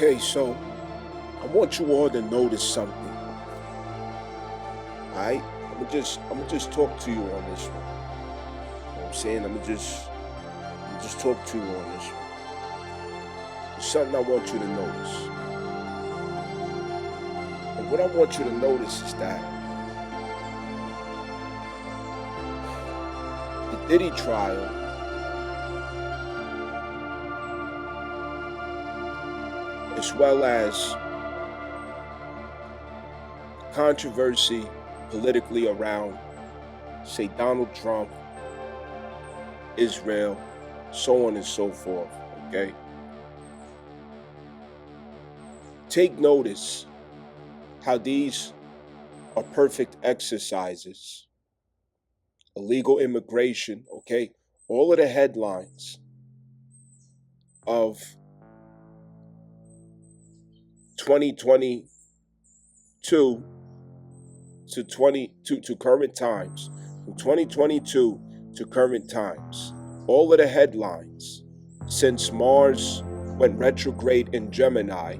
Okay, so I want you all to notice something. All right, I'm gonna just talk to you on this one. You know what I'm saying? I'm just talk to you on this one. There's something I want you to notice. And what I want you to notice is that the Diddy trial, as well as controversy politically around, say, Donald Trump, Israel, so on and so forth. Okay, take notice how these are perfect exercises. Illegal immigration, okay? All of the headlines of 2022 to 22 to current times, from 2022 to current times, all of the headlines since Mars went retrograde in Gemini,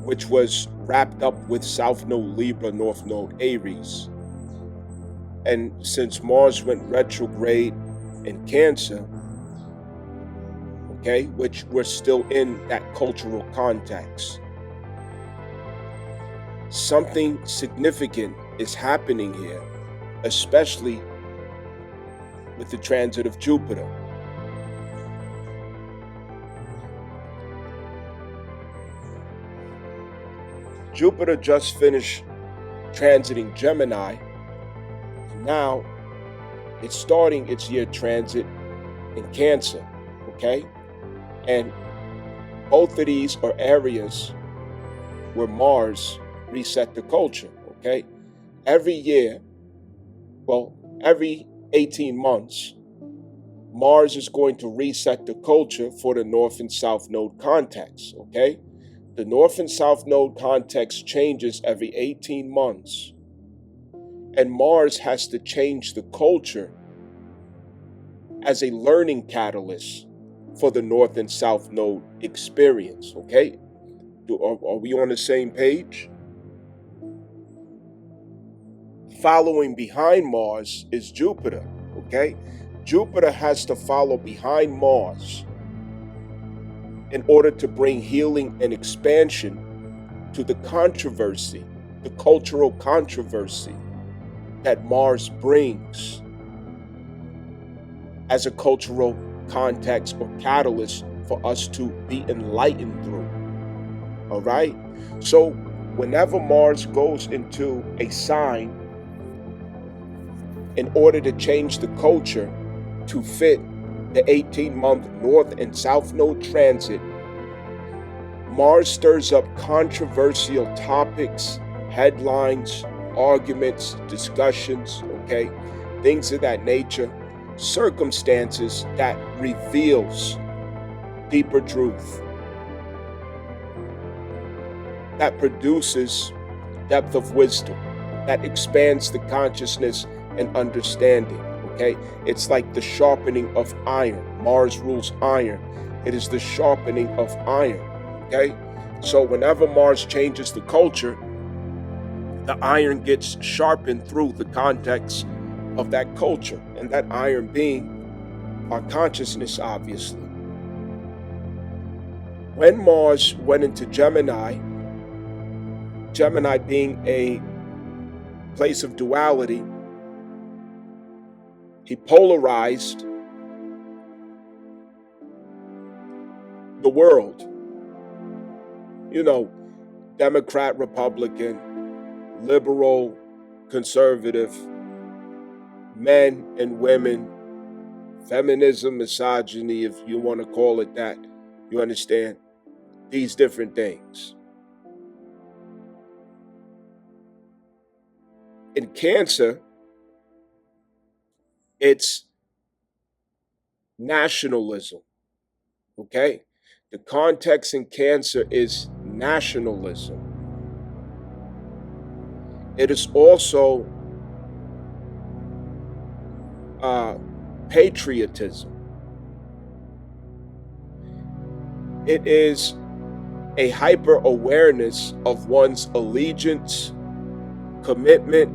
which was wrapped up with South Node Libra, North Node Aries, and since Mars went retrograde in Cancer, okay, which we're still in that cultural context, something significant is happening here, especially with the transit of Jupiter. Jupiter just finished transiting Gemini, and now it's starting its year transit in Cancer, okay? And both of these are areas where Mars reset the culture, okay? Every year, well, every 18 months, Mars is going to reset the culture for the North and South Node context, okay? The North and South Node context changes every 18 months, and Mars has to change the culture as a learning catalyst for the North and South Node experience, okay? Are we on the same page? Following behind Mars is Jupiter, okay? Jupiter has to follow behind Mars in order to bring healing and expansion to the controversy, the cultural controversy that Mars brings as a cultural context or catalyst for us to be enlightened through. All right? So, whenever Mars goes into a sign in order to change the culture to fit the 18-month North and South Node transit, Mars stirs up controversial topics, headlines, arguments, discussions, okay? Things of that nature, circumstances that reveals deeper truth, that produces depth of wisdom, that expands the consciousness and understanding, okay? It's like the sharpening of iron. Mars rules iron. It is the sharpening of iron, okay? So whenever Mars changes the culture, the iron gets sharpened through the context of that culture, and that iron being our consciousness, obviously. When Mars went into Gemini, Gemini being a place of duality, he polarized the world. You know, Democrat, Republican, liberal, conservative, men and women, feminism, misogyny, if you want to call it that. You understand? These different things. In Cancer, it's nationalism, okay? The context in Cancer is nationalism. It is also patriotism. It is a hyper awareness of one's allegiance, commitment,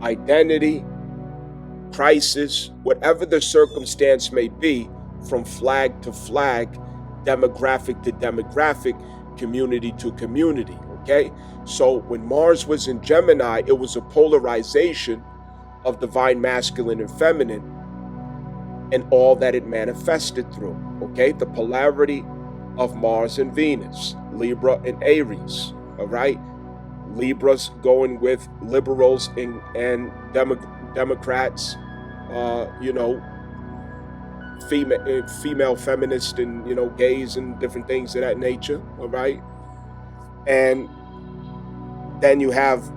identity, crisis, whatever the circumstance may be, from flag to flag, demographic to demographic, community to community. Okay, so when Mars was in Gemini, it was a polarization of divine masculine and feminine and all that it manifested through. Okay, the polarity of Mars and Venus, Libra and Aries. All right, Libras going with liberals and Democrats, female feminists and gays and different things of that nature. All right, and then you have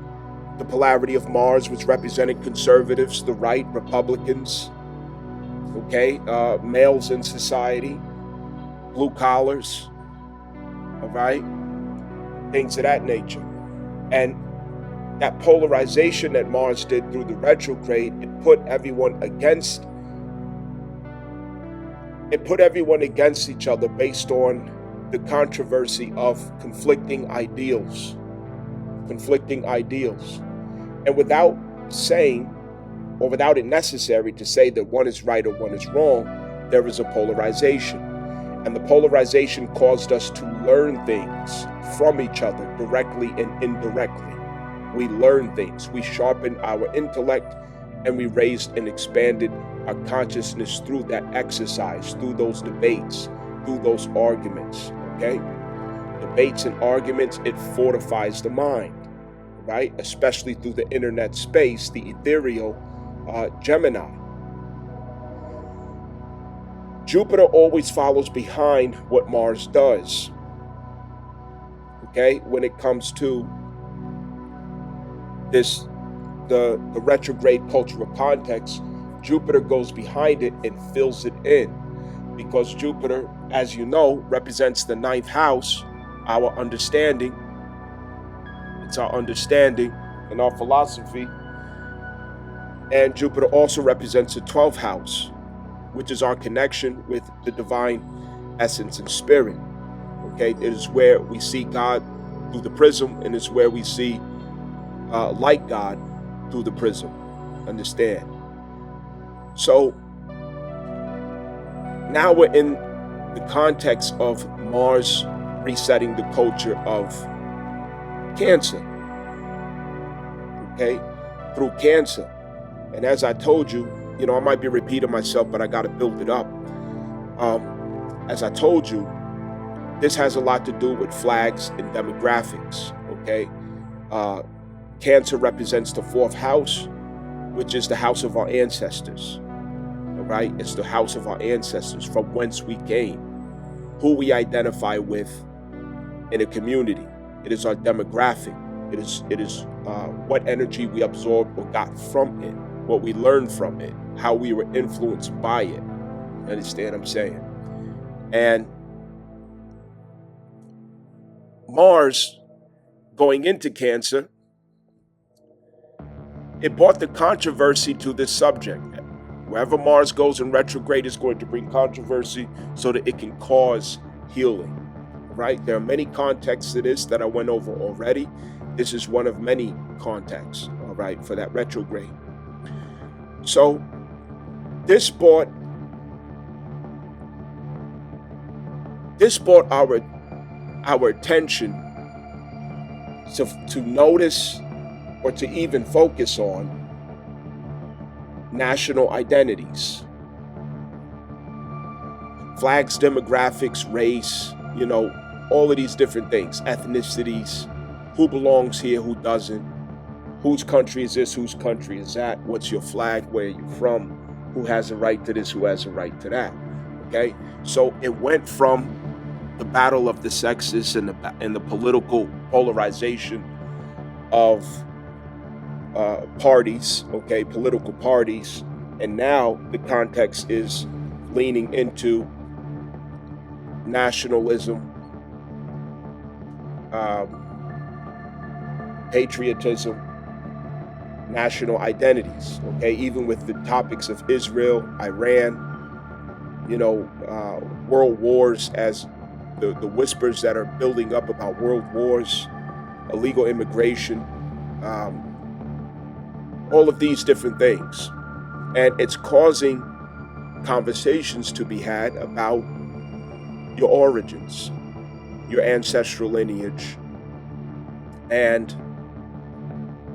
the polarity of Mars, which represented conservatives, the right, Republicans, okay, males in society, blue collars, all right, things of that nature. And that polarization that Mars did through the retrograde, it put everyone against each other based on the controversy of conflicting ideals. And without saying, or without it necessary to say that one is right or one is wrong, there is a polarization. And the polarization caused us to learn things from each other, directly and indirectly. We learned things, we sharpened our intellect, and we raised and expanded our consciousness through that exercise, through those debates, through those arguments, okay? Debates and arguments, it fortifies the mind, right? Especially through the internet space, the ethereal Gemini. Jupiter always follows behind what Mars does, okay? When it comes to the retrograde cultural context, Jupiter goes behind it and fills it in, because Jupiter, as you know, represents the 9th house, our understanding. It's our understanding and our philosophy. And Jupiter also represents the 12th house, which is our connection with the divine essence and spirit. Okay, it is where we see God through the prism, and it's where we see like God through the prism. Understand? So now we're in the context of Mars resetting the culture of Cancer. Okay, through Cancer. And as I told you, I might be repeating myself, but I got to build it up. As I told you, this has a lot to do with flags and demographics, okay? Cancer represents the 4th house, which is the house of our ancestors, all right? It's the house of our ancestors, from whence we came, who we identify with in a community. It is our demographic. It is what energy we absorbed or got from it, what we learned from it, how we were influenced by it. You understand what I'm saying? And Mars going into Cancer, it brought the controversy to this subject. Wherever Mars goes in retrograde is going to bring controversy so that it can cause healing, right? There are many contexts to this that I went over already. This is one of many contexts, all right, for that retrograde. So this brought our attention to notice or to even focus on national identities, flags, demographics, race, all of these different things, ethnicities, who belongs here, who doesn't, whose country is this, whose country is that, what's your flag, where are you from, who has a right to this, who has a right to that, okay? So it went from the battle of the sexes and the political polarization of parties, okay, political parties, and now the context is leaning into nationalism, patriotism, national identities, okay, even with the topics of Israel, Iran, world wars as the whispers that are building up about world wars, illegal immigration, all of these different things. And it's causing conversations to be had about your origins, your ancestral lineage, and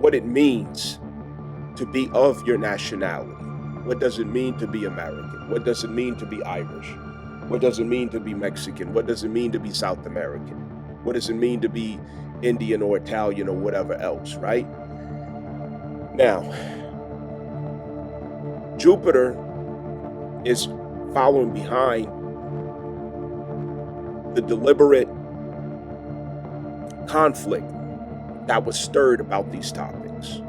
what it means to be of your nationality. What does it mean to be American? What does it mean to be Irish? What does it mean to be Mexican? What does it mean to be South American? What does it mean to be Indian or Italian or whatever else, right? Now, Jupiter is following behind the deliberate conflict that was stirred about these topics.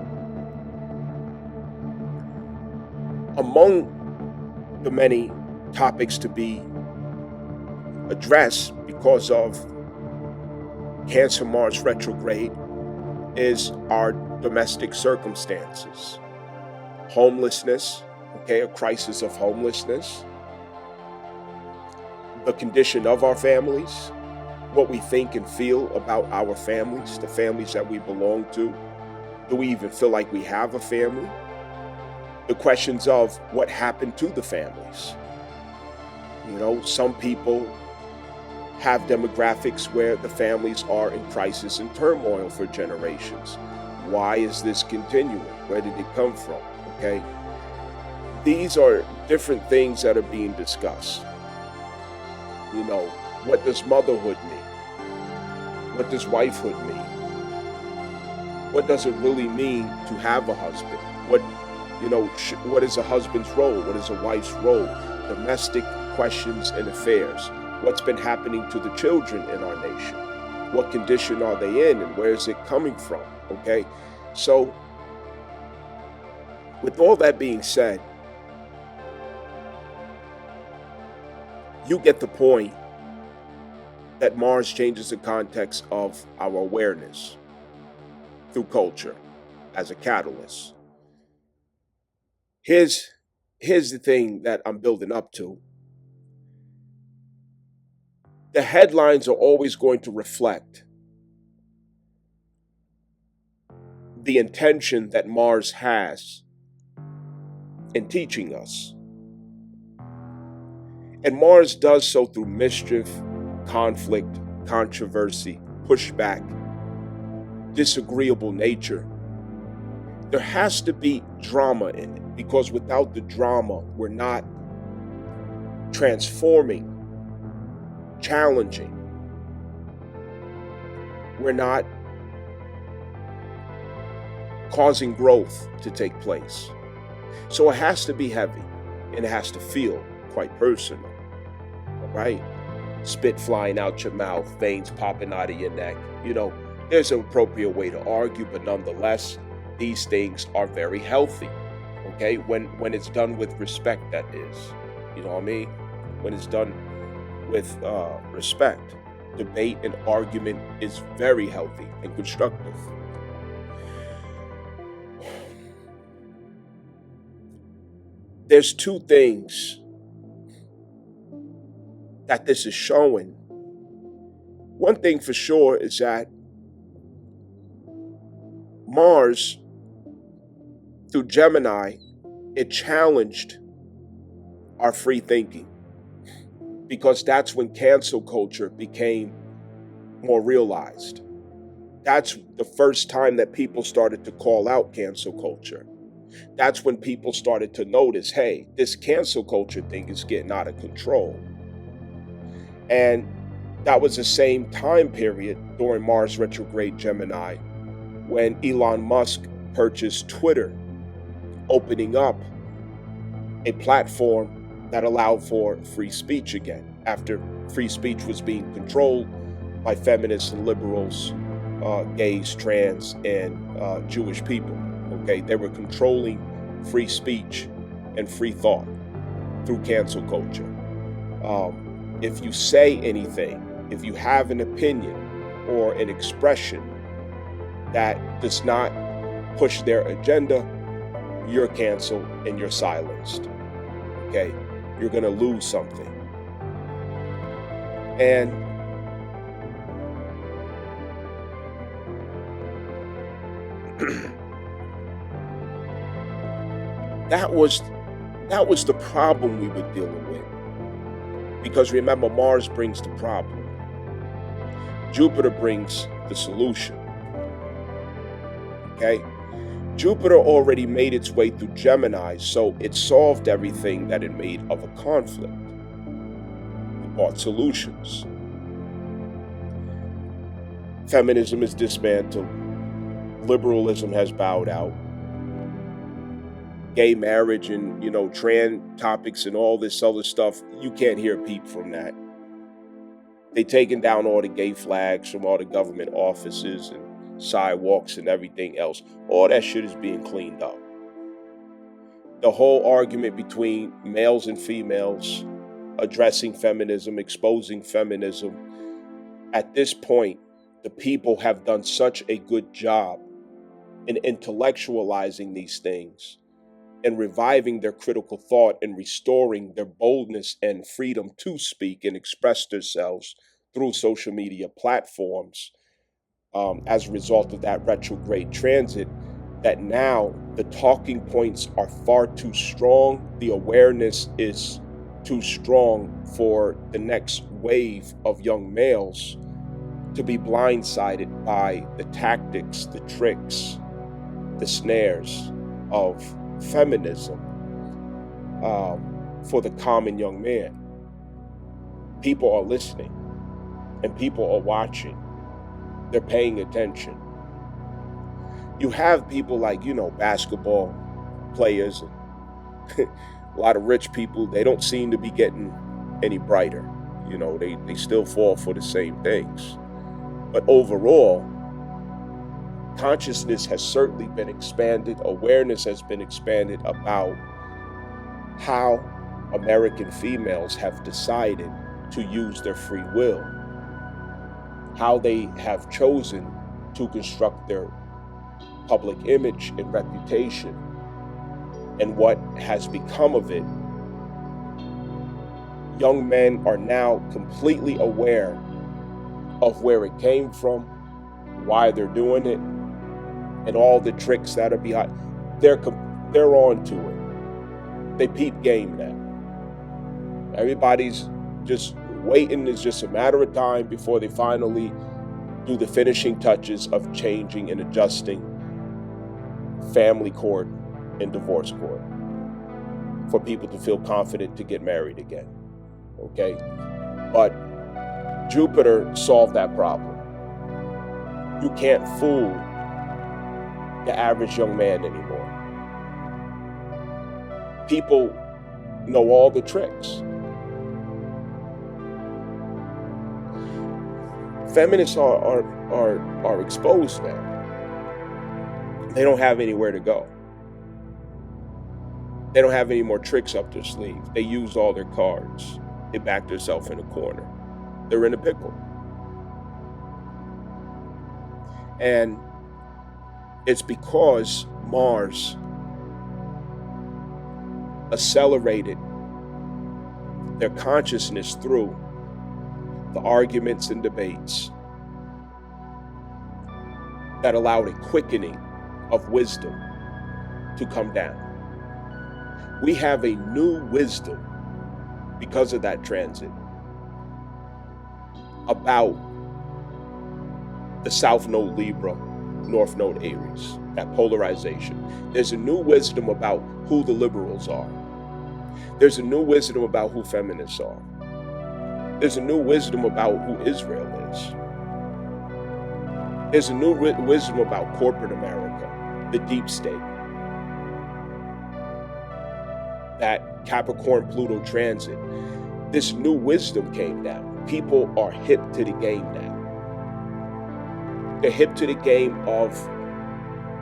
Among the many topics to be addressed because of Cancer Mars retrograde is our domestic circumstances. Homelessness, a crisis of homelessness, the condition of our families, what we think and feel about our families, the families that we belong to. Do we even feel like we have a family? The questions of what happened to the families. Some people have demographics where the families are in crisis and turmoil for generations. Why is this continuing? Where did it come from? These are different things that are being discussed. What does motherhood mean? What does wifehood mean? What does it really mean to have a husband? What is a husband's role? What is a wife's role? Domestic questions and affairs. What's been happening to the children in our nation? What condition are they in and where is it coming from? So with all that being said, you get the point that Mars changes the context of our awareness through culture as a catalyst. Here's the thing that I'm building up to. The headlines are always going to reflect the intention that Mars has in teaching us. And Mars does so through mischief, conflict, controversy, pushback, disagreeable nature. There has to be drama in it, because without the drama, we're not transforming, challenging. We're not causing growth to take place. So it has to be heavy, and it has to feel quite personal, right? Spit flying out your mouth, veins popping out of your neck. There's an appropriate way to argue, but nonetheless, these things are very healthy, when it's done with respect, that is. You know what I mean? When it's done with respect. Debate and argument is very healthy and constructive. There's two things that this is showing. One thing for sure is that Mars, through Gemini, it challenged our free thinking, because that's when cancel culture became more realized. That's the first time that people started to call out cancel culture. That's when people started to notice, hey, this cancel culture thing is getting out of control. And that was the same time period during Mars retrograde Gemini when Elon Musk purchased Twitter, opening up a platform that allowed for free speech again, after free speech was being controlled by feminists and liberals, gays, trans, and Jewish people. They were controlling free speech and free thought through cancel culture. If you say anything, if you have an opinion or an expression that does not push their agenda, you're canceled and you're silenced. You're going to lose something. And that was the problem we were dealing with. Because remember, Mars brings the problem. Jupiter brings the solution. Okay? Jupiter already made its way through Gemini, so it solved everything that it made of a conflict. It brought solutions. Feminism is dismantled. Liberalism has bowed out. Gay marriage and, trans topics and all this other stuff, you can't hear a peep from that. They taken down all the gay flags from all the government offices and sidewalks and everything else. All that shit is being cleaned up. The whole argument between males and females, addressing feminism, exposing feminism, at this point, the people have done such a good job in intellectualizing these things and reviving their critical thought and restoring their boldness and freedom to speak and express themselves through social media platforms as a result of that retrograde transit, that now the talking points are far too strong. The awareness is too strong for the next wave of young males to be blindsided by the tactics, the tricks, the snares of feminism for the common young man. People are listening and people are watching. They're paying attention. You have people like, basketball players and a lot of rich people. They don't seem to be getting any brighter. They still fall for the same things. But overall, consciousness has certainly been expanded. Awareness has been expanded about how American females have decided to use their free will, how they have chosen to construct their public image and reputation, and what has become of it. Young men are now completely aware of where it came from, why they're doing it, and all the tricks that are behind. They're on to it. They peep game now. Everybody's just waiting. It's just a matter of time before they finally do the finishing touches of changing and adjusting family court and divorce court for people to feel confident to get married again. Okay? But Jupiter solved that problem. You can't fool the average young man anymore. People know all the tricks. Feminists are exposed now. They don't have anywhere to go. They don't have any more tricks up their sleeve. They used all their cards. They backed themselves in a corner. They're in a pickle. And it's because Mars accelerated their consciousness through the arguments and debates that allowed a quickening of wisdom to come down. We have a new wisdom because of that transit about the South Node Libra, North Node Aries, that polarization. There's a new wisdom about who the liberals are. There's a new wisdom about who feminists are. There's a new wisdom about who Israel is. There's a new wisdom about corporate America, the deep state. That Capricorn-Pluto transit. This new wisdom came down. People are hip to the game now. They're hip to the game of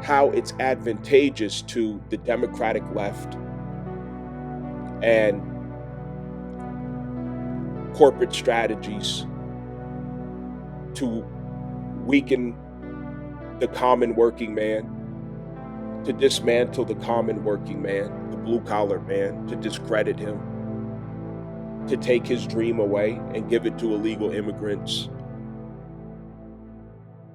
how it's advantageous to the Democratic left and corporate strategies to weaken the common working man, to dismantle the common working man, the blue-collar man, to discredit him, to take his dream away and give it to illegal immigrants,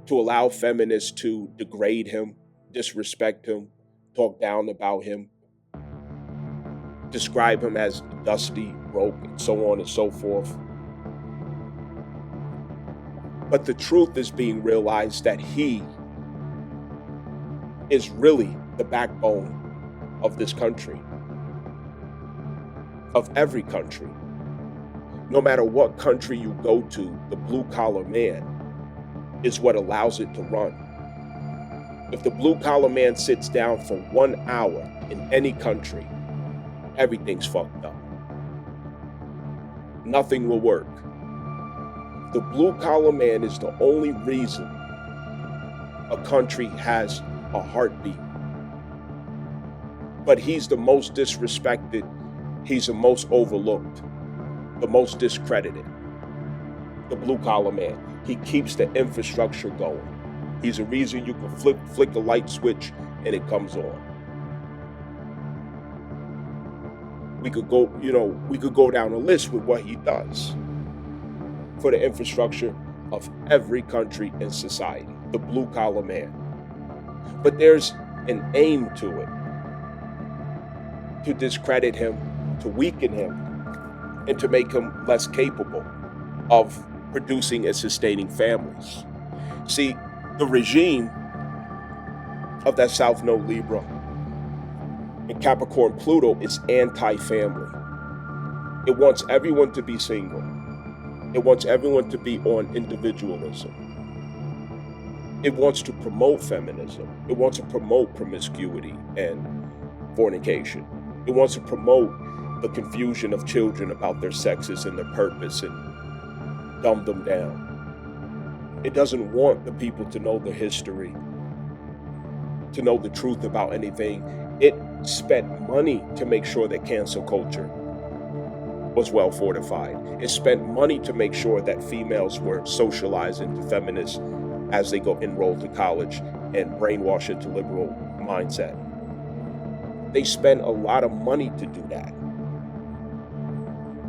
to allow feminists to degrade him disrespect him, talk down about him, describe him as dusty, broke, and so on and so forth. But the truth is being realized that he is really the backbone of this country, of every country. No matter what country you go to, the blue-collar man is what allows it to run. If the blue-collar man sits down for 1 hour in any country, everything's fucked up. Nothing will work. The blue-collar man is the only reason a country has a heartbeat. But he's the most disrespected, he's the most overlooked, the most discredited. The blue-collar man. He keeps the infrastructure going. He's a reason you can flick a light switch and it comes on. We could go down a list with what he does for the infrastructure of every country and society, the blue-collar man. But there's an aim to it, to discredit him, to weaken him, and to make him less capable of producing and sustaining families. See, the regime of that South Node Libra and Capricorn Pluto is anti-family. It wants everyone to be single. It wants everyone to be on individualism. It wants to promote feminism. It wants to promote promiscuity and fornication. It wants to promote the confusion of children about their sexes and their purpose and dumb them down. It doesn't want the people to know the history, to know the truth about anything. It spent money to make sure that cancel culture was well fortified. It spent money to make sure that females were socialized into feminists as they go enroll to college and brainwash into liberal mindset. They spend a lot of money to do that.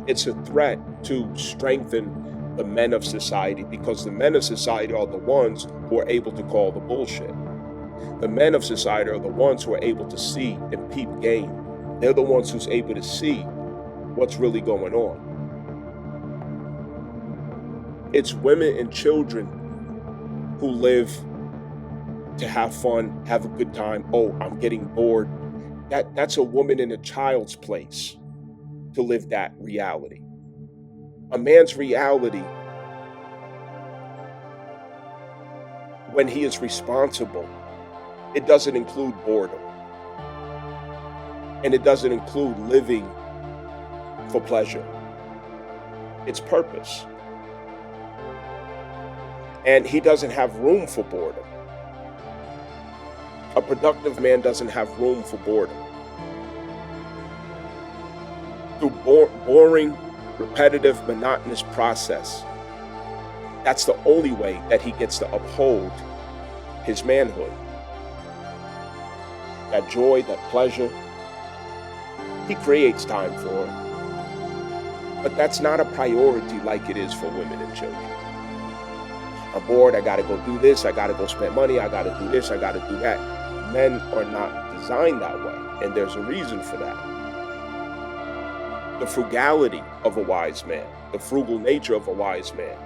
It's a threat to strengthen the men of society, because the men of society are the ones who are able to call the bullshit. The men of society are the ones who are able to see and peep game. They're the ones who's able to see what's really going on. It's women and children who live to have fun, have a good time. Oh, I'm getting bored. That's a woman in a child's place to live that reality. A man's reality, when he is responsible, it doesn't include boredom. And it doesn't include living for pleasure. It's purpose. And he doesn't have room for boredom. A productive man doesn't have room for boredom. Through boring, repetitive, monotonous process, that's the only way that he gets to uphold his manhood. That joy, that pleasure, he creates time for it. But that's not a priority like it is for women and children. I'm bored, I gotta go do this, I gotta go spend money, I gotta do this, I gotta do that. Men are not designed that way, and there's a reason for that. The frugality of a wise man, the frugal nature of a wise man.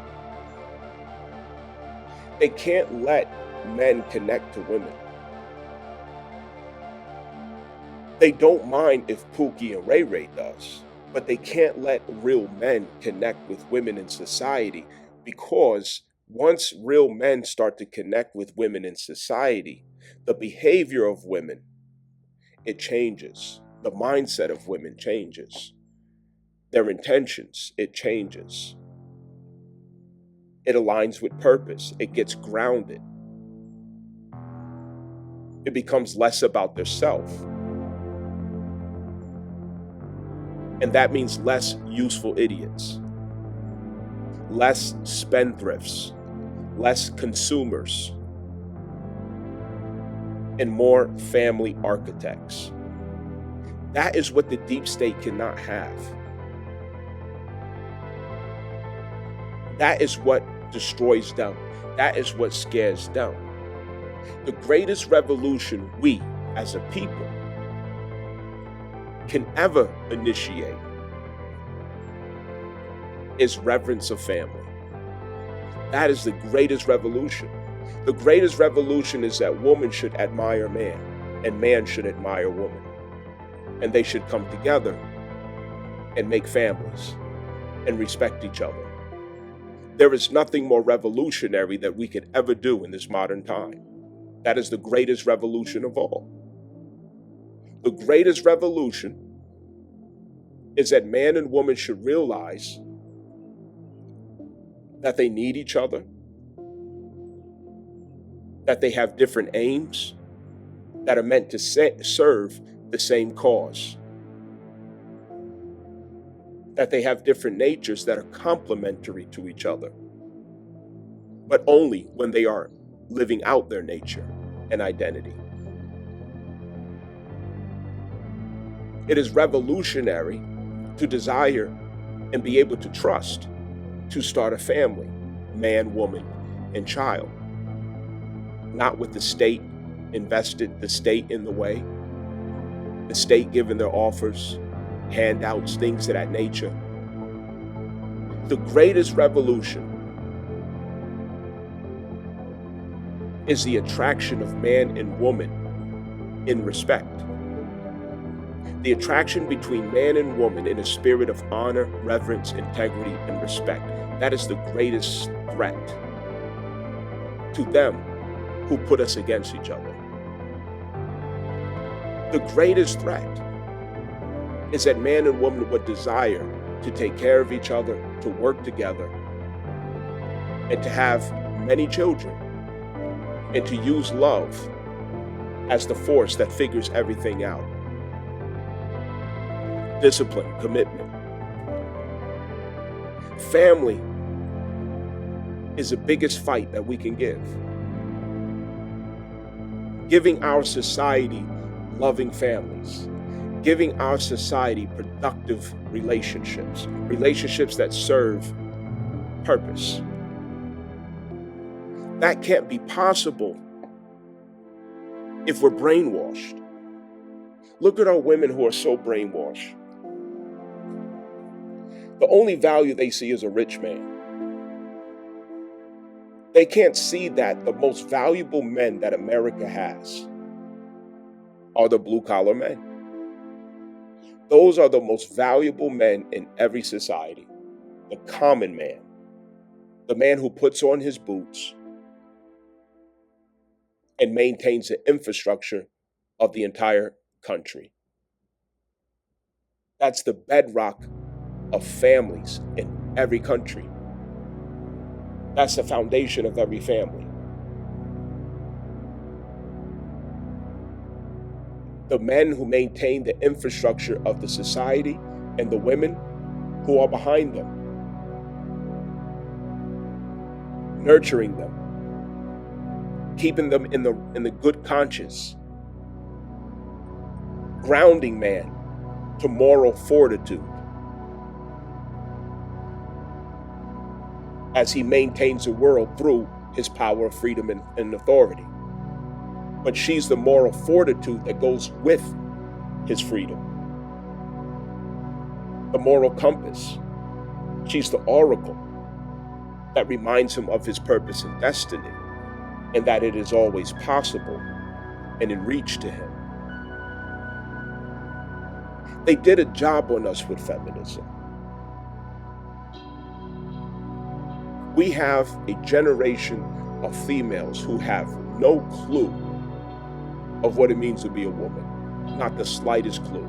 They can't let men connect to women. They don't mind if Pookie and Ray Ray does, but they can't let real men connect with women in society, because once real men start to connect with women in society, the behavior of women, it changes. The mindset of women changes. Their intentions, it changes. It aligns with purpose. It gets grounded. It becomes less about their self. And that means less useful idiots, less spendthrifts, less consumers, and more family architects. That is what the deep state cannot have. That is what destroys them. That is what scares them. The greatest revolution we, as a people, can ever initiate is reverence of family. That is the greatest revolution. The greatest revolution is that woman should admire man and man should admire woman. And they should come together and make families and respect each other. There is nothing more revolutionary that we could ever do in this modern time. That is the greatest revolution of all. The greatest revolution is that man and woman should realize that they need each other, that they have different aims that are meant to serve the same cause, that they have different natures that are complementary to each other, but only when they are living out their nature and identity. It is revolutionary to desire and be able to trust to start a family, man, woman, and child. Not with the state invested, the state in the way, the state giving their offers, handouts, things of that nature. The greatest revolution is the attraction of man and woman in respect. The attraction between man and woman in a spirit of honor, reverence, integrity, and respect. That is the greatest threat to them who put us against each other. The greatest threat is that man and woman would desire to take care of each other, to work together, and to have many children, and to use love as the force that figures everything out. Discipline, commitment. Family is the biggest fight that we can give. Giving our society loving families, giving our society productive relationships, relationships that serve purpose. That can't be possible if we're brainwashed. Look at our women who are so brainwashed. The only value they see is a rich man. They can't see that the most valuable men that America has are the blue-collar men. Those are the most valuable men in every society. The common man, the man who puts on his boots and maintains the infrastructure of the entire country. That's the bedrock of families in every country. That's the foundation of every family. The men who maintain the infrastructure of the society and the women who are behind them, nurturing them, keeping them in the good conscience, grounding man to moral fortitude as he maintains the world through his power of freedom and authority. But she's the moral fortitude that goes with his freedom. The moral compass. She's the oracle that reminds him of his purpose and destiny, and that it is always possible and in reach to him. They did a job on us with feminism. We have a generation of females who have no clue of what it means to be a woman, not the slightest clue.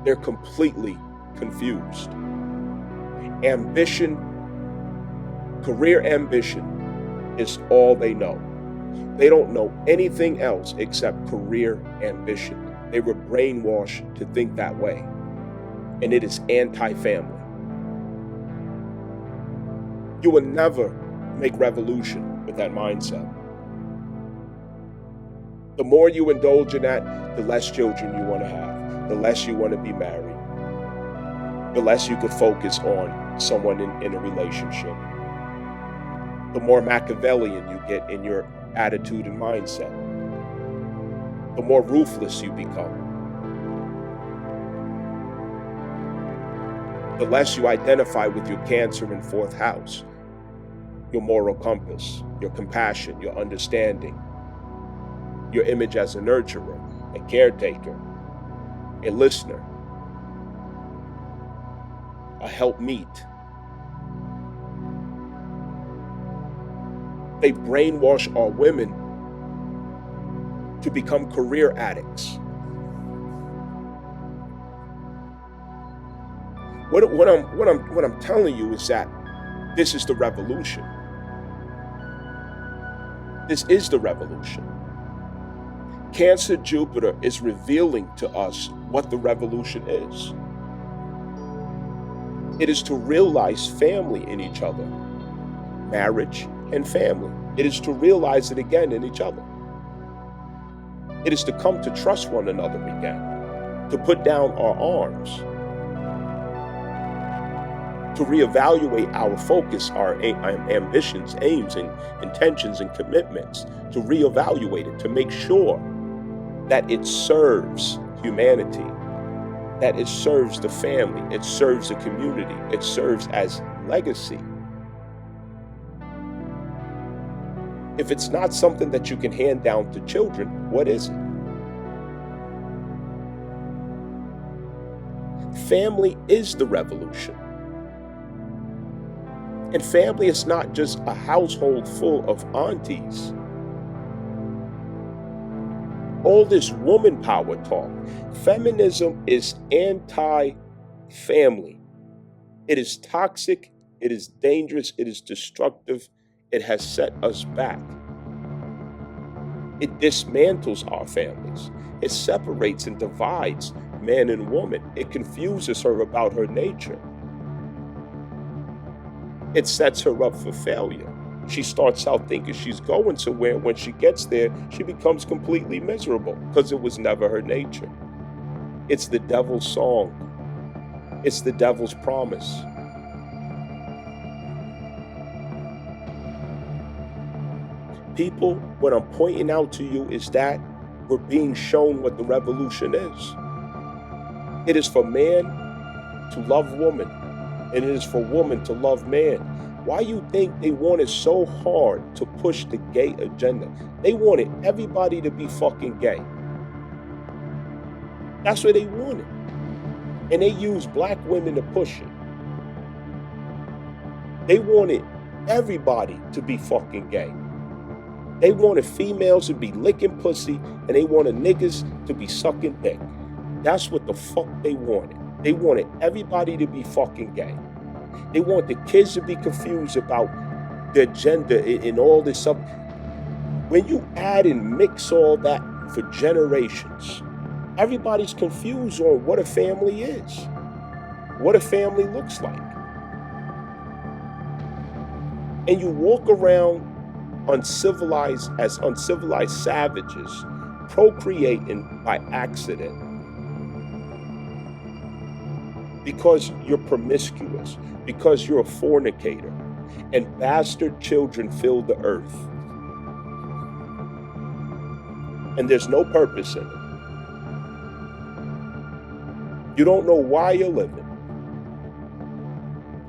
They're completely confused. Ambition, career ambition is all they know. They don't know anything else except career ambition. They were brainwashed to think that way, and it is anti-family. You will never make revolution with that mindset. The more you indulge in that, the less children you want to have, the less you want to be married, the less you could focus on someone in a relationship. The more Machiavellian you get in your attitude and mindset, the more ruthless you become, the less you identify with your Cancer in fourth house, your moral compass, your compassion, your understanding, your image as a nurturer, a caretaker, a listener, a helpmeet. They brainwash our women to become career addicts. What I'm telling you is that this is the revolution. This is the revolution. Cancer Jupiter is revealing to us what the revolution is. It is to realize family in each other, marriage and family. It is to realize it again in each other. It is to come to trust one another again, to put down our arms, to reevaluate our focus, our ambitions, aims, and intentions and commitments, to reevaluate it, to make sure that it serves humanity, that it serves the family, it serves the community, it serves as legacy. If it's not something that you can hand down to children, what is it? Family is the revolution. And family is not just a household full of aunties. All this woman power talk. Feminism is anti-family. It is toxic, it is dangerous, it is destructive, it has set us back. It dismantles our families. It separates and divides man and woman. It confuses her about her nature. It sets her up for failure. She starts out thinking she's going somewhere. When she gets there, she becomes completely miserable because it was never her nature. It's the devil's song. It's the devil's promise. People, what I'm pointing out to you is that we're being shown what the revolution is. It is for man to love woman, and it is for woman to love man. Why you think they wanted so hard to push the gay agenda? They wanted everybody to be fucking gay. That's what they wanted. And they used black women to push it. They wanted everybody to be fucking gay. They wanted females to be licking pussy, and they wanted niggas to be sucking dick. That's what the fuck they wanted. They wanted everybody to be fucking gay. They want the kids to be confused about their gender and all this stuff. When you add and mix all that for generations, everybody's confused on what a family is, what a family looks like. And you walk around uncivilized savages, procreating by accident because you're promiscuous, because you're a fornicator, and bastard children fill the earth. And there's no purpose in it. You don't know why you're living.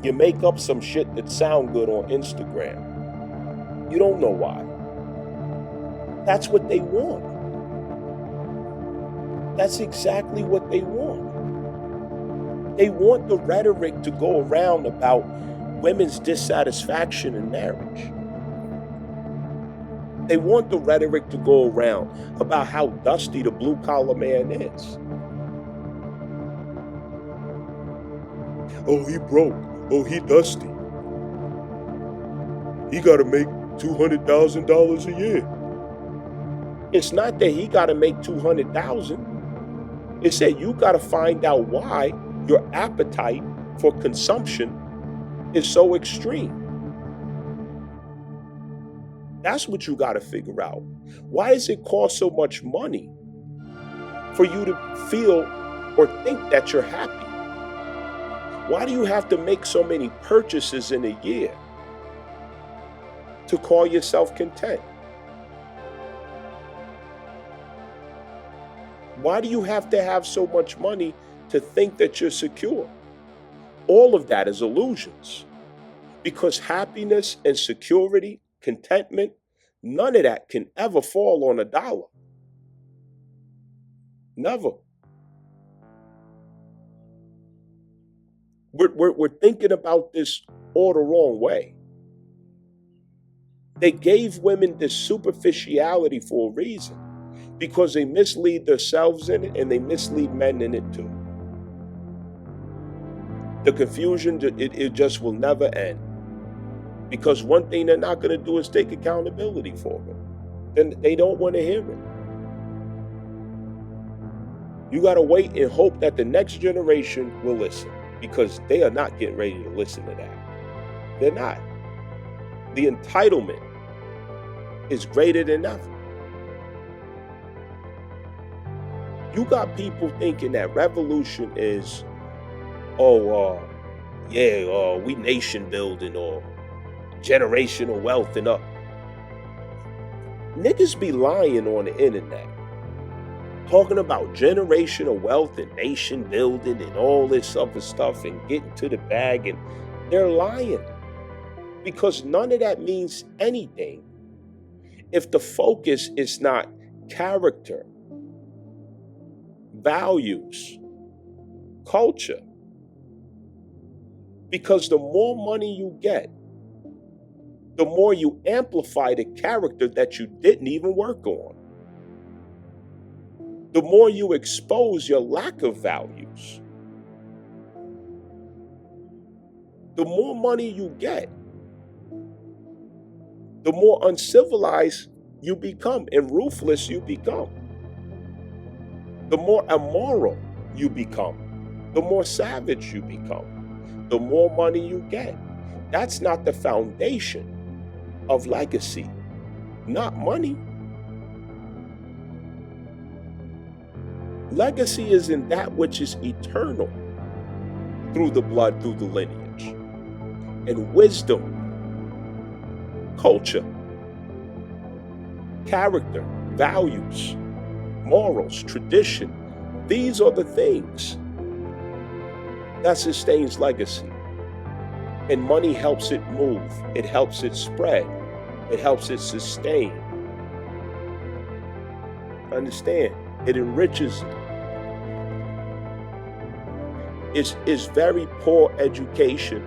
You make up some shit that sound good on Instagram. You don't know why. That's what they want. That's exactly what they want. They want the rhetoric to go around about women's dissatisfaction in marriage. They want the rhetoric to go around about how dusty the blue-collar man is. Oh, he broke. Oh, he dusty. He got to make $200,000 a year. It's not that he got to make $200,000. It's that you got to find out why your appetite for consumption is so extreme. That's what you got to figure out. Why does it cost so much money for you to feel or think that you're happy? Why do you have to make so many purchases in a year to call yourself content? Why do you have to have so much money to think that you're secure? All of that is illusions. Because happiness and security, contentment, none of that can ever fall on a dollar. Never. We're thinking about this all the wrong way. They gave women this superficiality for a reason, because they mislead themselves in it and they mislead men in it too. The confusion, it just will never end. Because one thing they're not going to do is take accountability for it. Then they don't want to hear it. You got to wait and hope that the next generation will listen, because they are not getting ready to listen to that. They're not. The entitlement is greater than ever. You got people thinking that revolution is, we nation building or generational wealth and up. Niggas be lying on the internet, talking about generational wealth and nation building and all this other stuff and getting to the bag, and they're lying, because none of that means anything if the focus is not character, values, culture. Because the more money you get, the more you amplify the character that you didn't even work on. The more you expose your lack of values. The more money you get, the more uncivilized you become and ruthless you become. The more immoral you become, the more savage you become, the more money you get. That's not the foundation of legacy, not money. Legacy is in that which is eternal through the blood, through the lineage. And wisdom, culture, character, values, morals, tradition, these are the things that sustains legacy. And money helps it move. It helps it spread. It helps it sustain. Understand? It enriches it. It's very poor education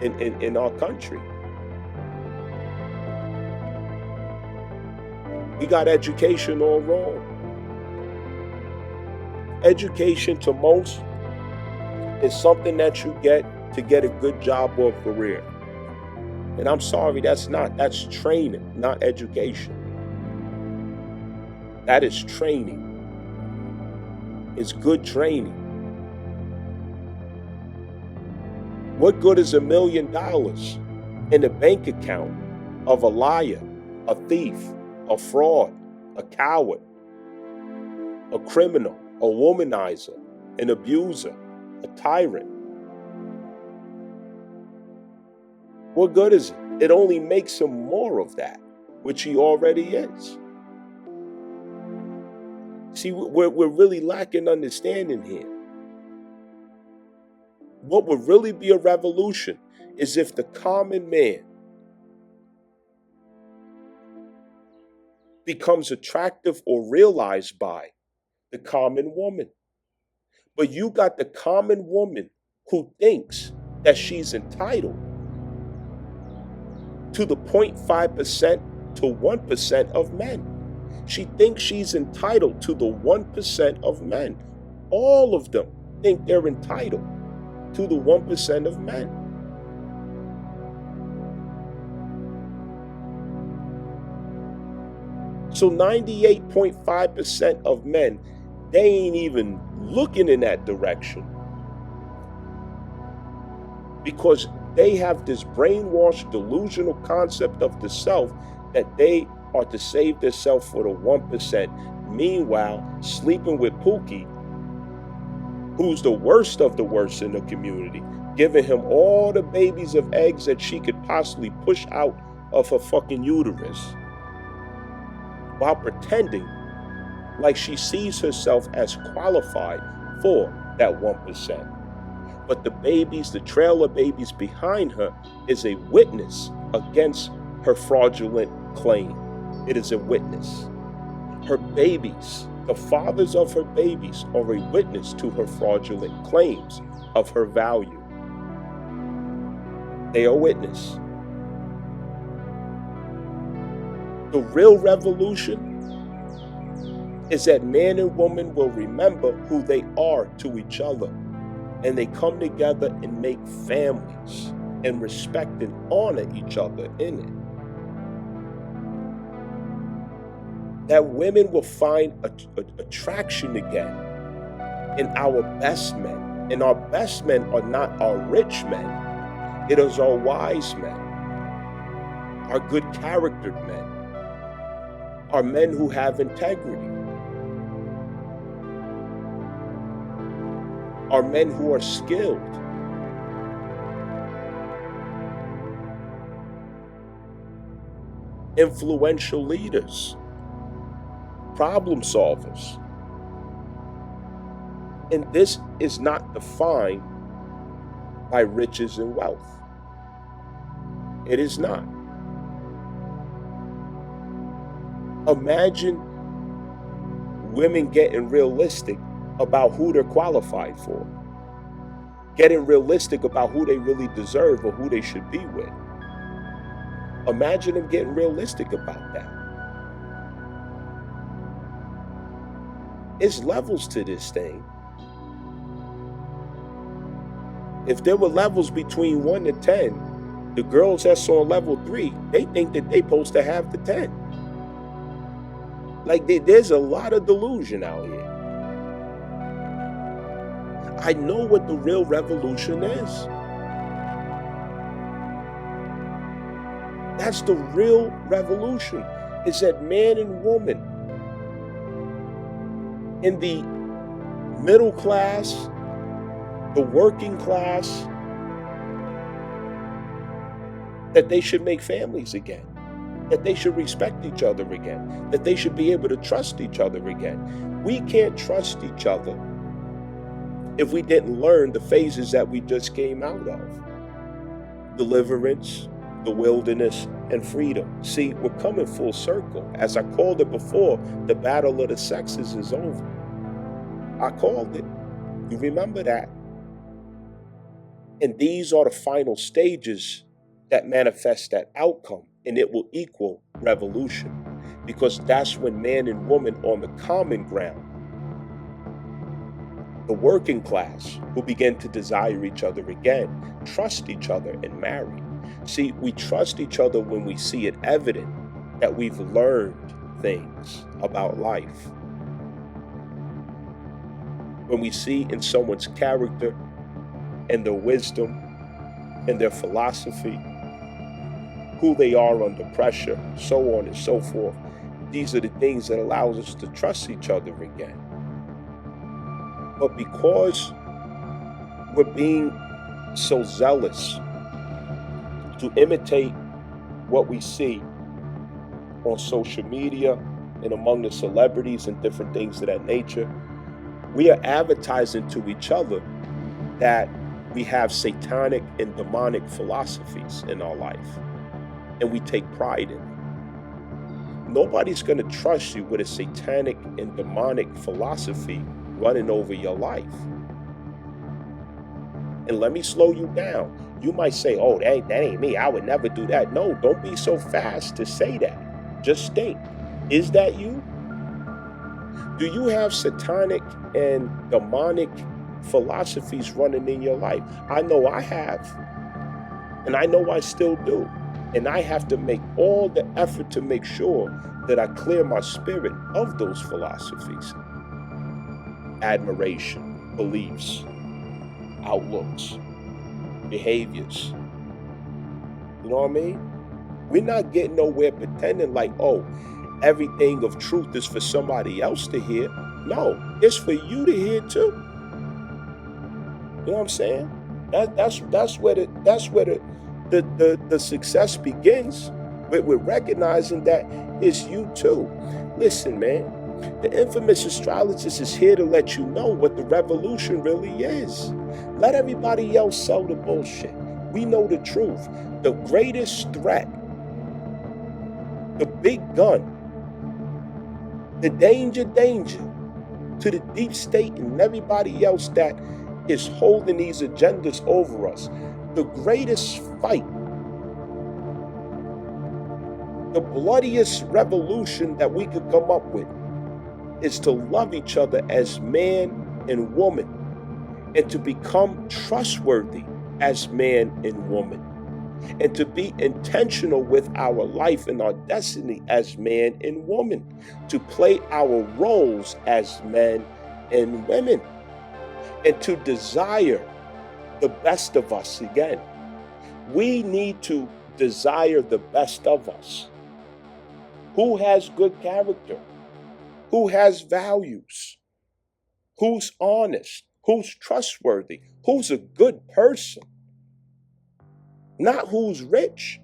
in our country. We got education all wrong. Education to most is something that you get to get a good job or career. And I'm sorry, that's training, not education. That is training. It's good training. What good is $1 million in the bank account of a liar, a thief, a fraud, a coward, a criminal, a womanizer, an abuser, a tyrant? What good is it? It only makes him more of that, which he already is. See, we're really lacking understanding here. What would really be a revolution is if the common man becomes attractive or realized by the common woman. But you got the common woman who thinks that she's entitled to the 0.5% to 1% of men. She thinks she's entitled to the 1% of men. All of them think they're entitled to the 1% of men. So 98.5% of men, they ain't even looking in that direction, because they have this brainwashed, delusional concept of the self that they are to save themselves for the 1%. Meanwhile, sleeping with Pookie, who's the worst of the worst in the community, giving him all the babies of eggs that she could possibly push out of her fucking uterus, while pretending like she sees herself as qualified for that 1%. But the babies, the trail of babies behind her, is a witness against her fraudulent claim. It is a witness. Her babies, the fathers of her babies, are a witness to her fraudulent claims of her value. They are witness. The real revolution is that man and woman will remember who they are to each other, and they come together and make families and respect and honor each other in it. That women will find attraction again in our best men. And our best men are not our rich men. It is our wise men, our good charactered men, our men who have integrity, our men who are skilled. Influential leaders, problem solvers. And this is not defined by riches and wealth. It is not. Imagine women getting realistic about who they're qualified for, getting realistic about who they really deserve or who they should be with. Imagine them getting realistic about that. It's levels to this thing. If there were levels between 1 to 10, the girls that's on level 3, they think that they supposed to have the 10. Like there's a lot of delusion out here. I know what the real revolution is. That's the real revolution. Is that man and woman in the middle class, the working class, that they should make families again, that they should respect each other again, that they should be able to trust each other again. We can't trust each other if we didn't learn the phases that we just came out of. Deliverance, the wilderness, and freedom. See, we're coming full circle. As I called it before, the battle of the sexes is over. I called it. You remember that? And these are the final stages that manifest that outcome, and it will equal revolution, because that's when man and woman on the common ground, the working class, who begin to desire each other again, trust each other, and marry. See, we trust each other when we see it evident that we've learned things about life. When we see in someone's character and their wisdom and their philosophy, who they are under pressure, so on and so forth. These are the things that allows us to trust each other again. But because we're being so zealous to imitate what we see on social media and among the celebrities and different things of that nature, we are advertising to each other that we have satanic and demonic philosophies in our life, and we take pride in it. Nobody's going to trust you with a satanic and demonic philosophy running over your life. And let me slow you down. You might say, oh, that ain't me. I would never do that. No, don't be so fast to say that. Just think, is that you? Do you have satanic and demonic philosophies running in your life? I know I have, and I know I still do. And I have to make all the effort to make sure that I clear my spirit of those philosophies, admiration, beliefs, outlooks, behaviors. You know what I mean? We're not getting nowhere pretending like, oh, everything of truth is for somebody else to hear. No, it's for you to hear too. You know what I'm saying? That's where the success begins. With recognizing that it's you too. Listen, man, The infamous astrologist is here to let you know what the revolution really is. Let everybody else sell the bullshit. We know the truth. The greatest threat, the big gun, the danger to the deep state and everybody else that is holding these agendas over us. The greatest fight, the bloodiest revolution that we could come up with is to love each other as man and woman and to become trustworthy as man and woman and to be intentional with our life and our destiny as man and woman, to play our roles as men and women, and to desire the best of us again. We need to desire the best of us. Who has good character? Who has values? Who's honest? Who's trustworthy? Who's a good person? Not who's rich.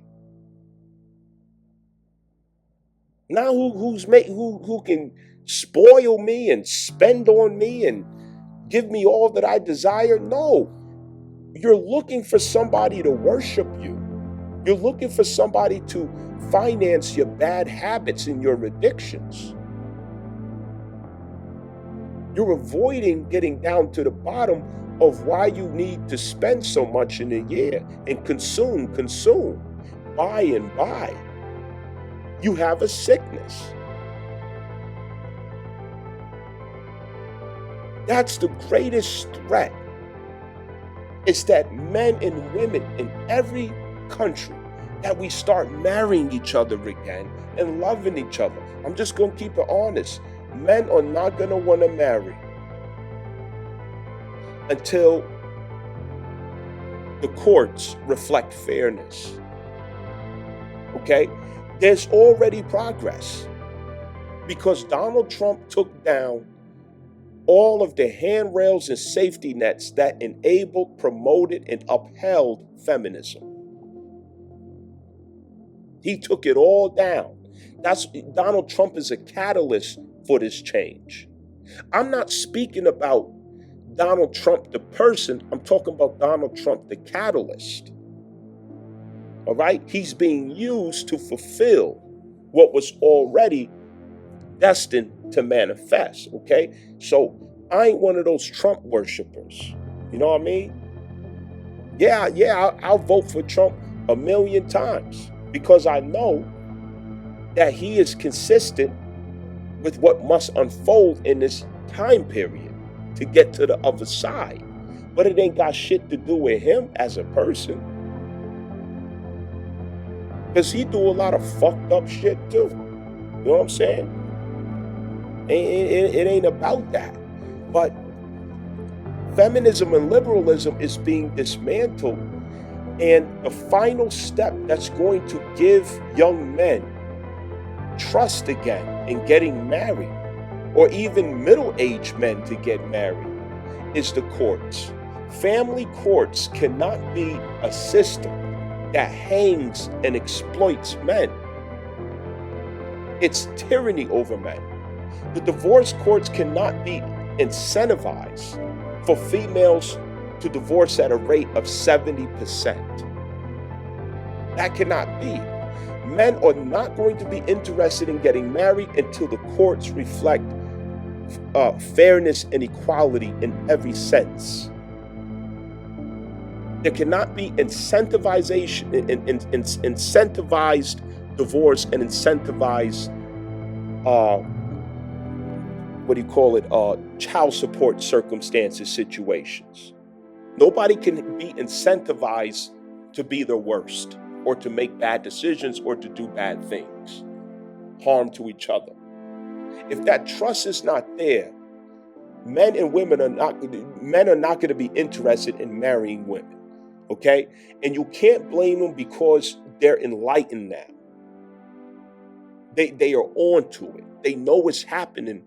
Not who can spoil me and spend on me and give me all that I desire. No. You're looking for somebody to worship you. You're looking for somebody to finance your bad habits and your addictions. You're avoiding getting down to the bottom of why you need to spend so much in a year and consume, buy and buy. You have a sickness. That's the greatest threat. It's that men and women in every country, that we start marrying each other again and loving each other. I'm just going to keep it honest. Men are not going to want to marry until the courts reflect fairness. Okay? There's already progress because Donald Trump took down all of the handrails and safety nets that enabled, promoted, and upheld feminism. He took it all down. Donald Trump is a catalyst for this change. I'm not speaking about Donald Trump the person, I'm talking about Donald Trump the catalyst. All right? He's being used to fulfill what was already destined to manifest, okay? So I ain't one of those Trump worshipers. You know what I mean? Yeah, I'll vote for Trump 1,000,000 times because I know that he is consistent with what must unfold in this time period to get to the other side. But it ain't got shit to do with him as a person. Because he do a lot of fucked up shit too. You know what I'm saying? It ain't about that. But feminism and liberalism is being dismantled. And the final step that's going to give young men trust again in getting married, or even middle-aged men to get married, is the courts. Family courts cannot be a system that hangs and exploits men. It's tyranny over men. The divorce courts cannot be incentivized for females to divorce at a rate of 70%. That cannot be. Men are not going to be interested in getting married until the courts reflect fairness and equality in every sense. There cannot be incentivized divorce and incentivized child support circumstances, situations. Nobody can be incentivized to be their worst or to make bad decisions or to do bad things, harm to each other. If that trust is not there, men and women are not going to be interested in marrying women. Okay? And you can't blame them because they're enlightened now. They are on to it. They know what's happening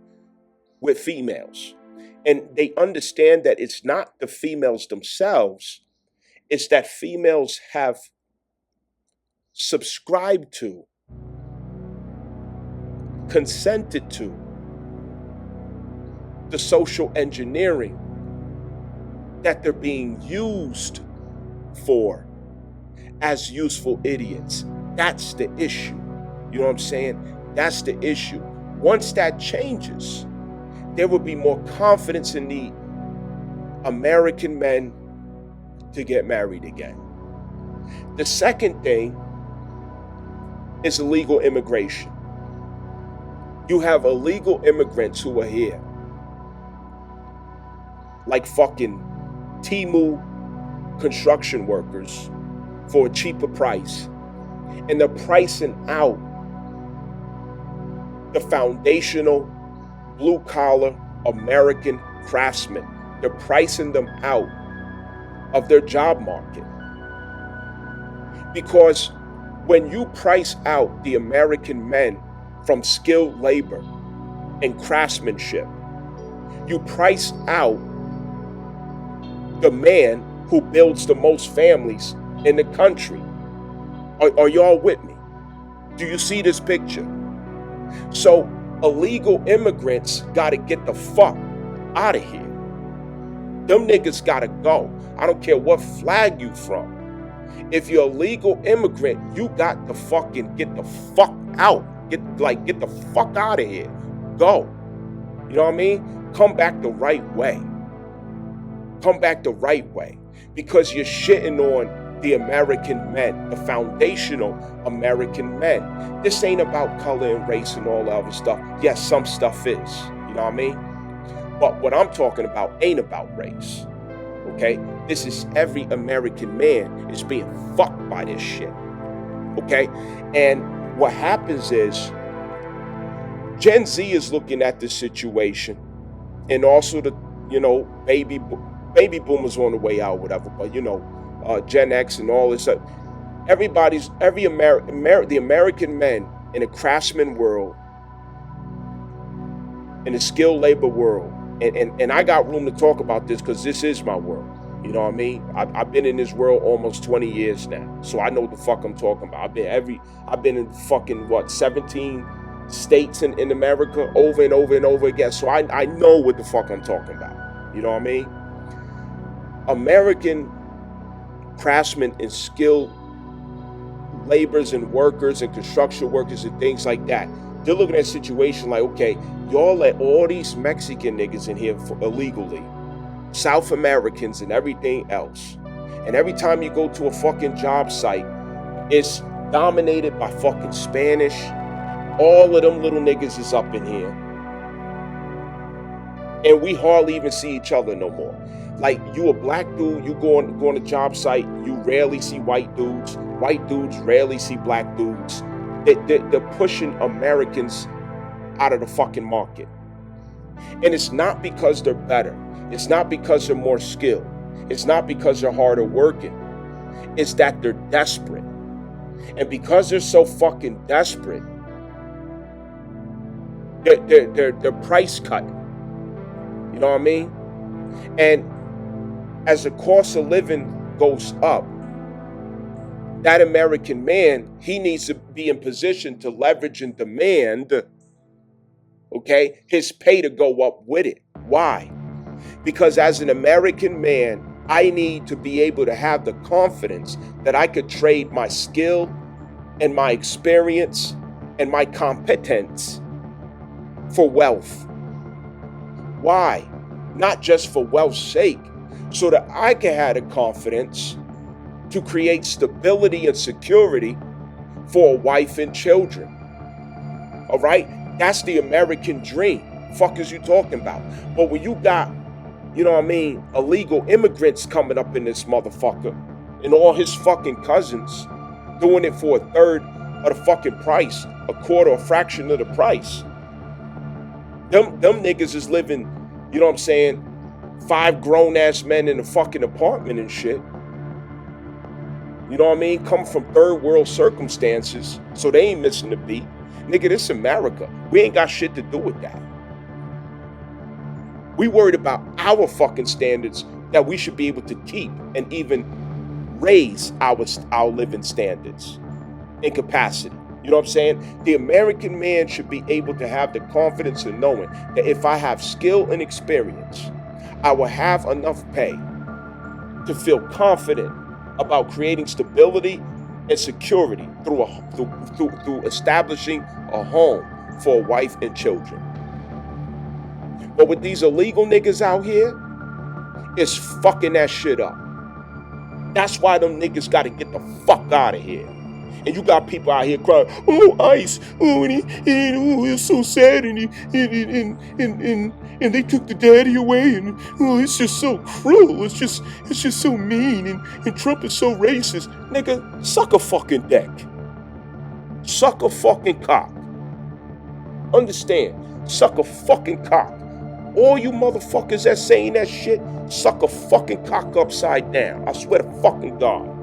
with females. And they understand that it's not the females themselves, it's that females have subscribed to, consented to, the social engineering that they're being used for as useful idiots. That's the issue. You know what I'm saying? That's the issue. Once that changes, there will be more confidence in the American men to get married again. The second thing is illegal immigration. You have illegal immigrants who are here, like fucking Temu construction workers for a cheaper price. And they're pricing out the foundational, blue-collar American craftsmen. They're pricing them out of their job market. Because when you price out the American men from skilled labor and craftsmanship, you price out the man who builds the most families in the country. Are y'all with me? Do you see this picture? So illegal immigrants gotta get the fuck out of here. Them niggas gotta go. I don't care what flag you from. If you're a legal immigrant, you got to fucking get the fuck out. Get the fuck out of here. Go. You know what I mean? Come back the right way. Come back the right way. Because you're shitting on the American men, the foundational American men. This ain't about color and race and all the other stuff. Yes, some stuff is. You know what I mean? But what I'm talking about ain't about race. Okay? This is every American man is being fucked by this shit. Okay? And what happens is Gen Z is looking at this situation, and also the, baby boomers on the way out, whatever, but Gen X and all this. The American men in the craftsman world, in the skilled labor world, and I got room to talk about this because this is my world. You know what I mean? I've been in this world almost 20 years now, so I know what the fuck I'm talking about. I've been in fucking 17 states in America over and over and over again, so I know what the fuck I'm talking about. You know what I mean? American craftsmen and skilled laborers and workers and construction workers and things like that, they're looking at a situation like, okay, y'all let all these Mexican niggas in here illegally, South Americans and everything else. And every time you go to a fucking job site, it's dominated by fucking Spanish. All of them little niggas is up in here. And we hardly even see each other no more. Like, you a black dude, you go on a job site, you rarely see white dudes. White dudes rarely see black dudes. They're pushing Americans out of the fucking market. And it's not because they're better. It's not because they're more skilled. It's not because they're harder working. It's that they're desperate. And because they're so fucking desperate, they're price cutting. You know what I mean? And as the cost of living goes up, that American man, he needs to be in position to leverage and demand, okay, his pay to go up with it. Why? Because as an American man, I need to be able to have the confidence that I could trade my skill and my experience and my competence for wealth. Why? Not just for wealth's sake, so that I can have the confidence to create stability and security for a wife and children. All right? That's the American dream. Fuck is you talking about? But when you got, illegal immigrants coming up in this motherfucker and all his fucking cousins doing it for a third of the fucking price, a quarter, a fraction of the price. Them niggas is living, 5 grown-ass men in a fucking apartment and shit. You know what I mean? Come from third world circumstances, so they ain't missing the beat. Nigga, this America. We ain't got shit to do with that. We worried about our fucking standards that we should be able to keep and even raise our living standards and capacity. You know what I'm saying? The American man should be able to have the confidence in knowing that if I have skill and experience, I will have enough pay to feel confident about creating stability and security through establishing a home for a wife and children. But with these illegal niggas out here, it's fucking that shit up. That's why them niggas got to get the fuck out of here. And you got people out here crying, oh, ICE, oh, it's so sad, and they took the daddy away, and oh, it's just so cruel, it's just so mean, and Trump is so racist. Nigga, suck a fucking dick. Suck a fucking cock. Understand? Suck a fucking cock. All you motherfuckers that saying that shit, suck a fucking cock upside down. I swear to fucking God.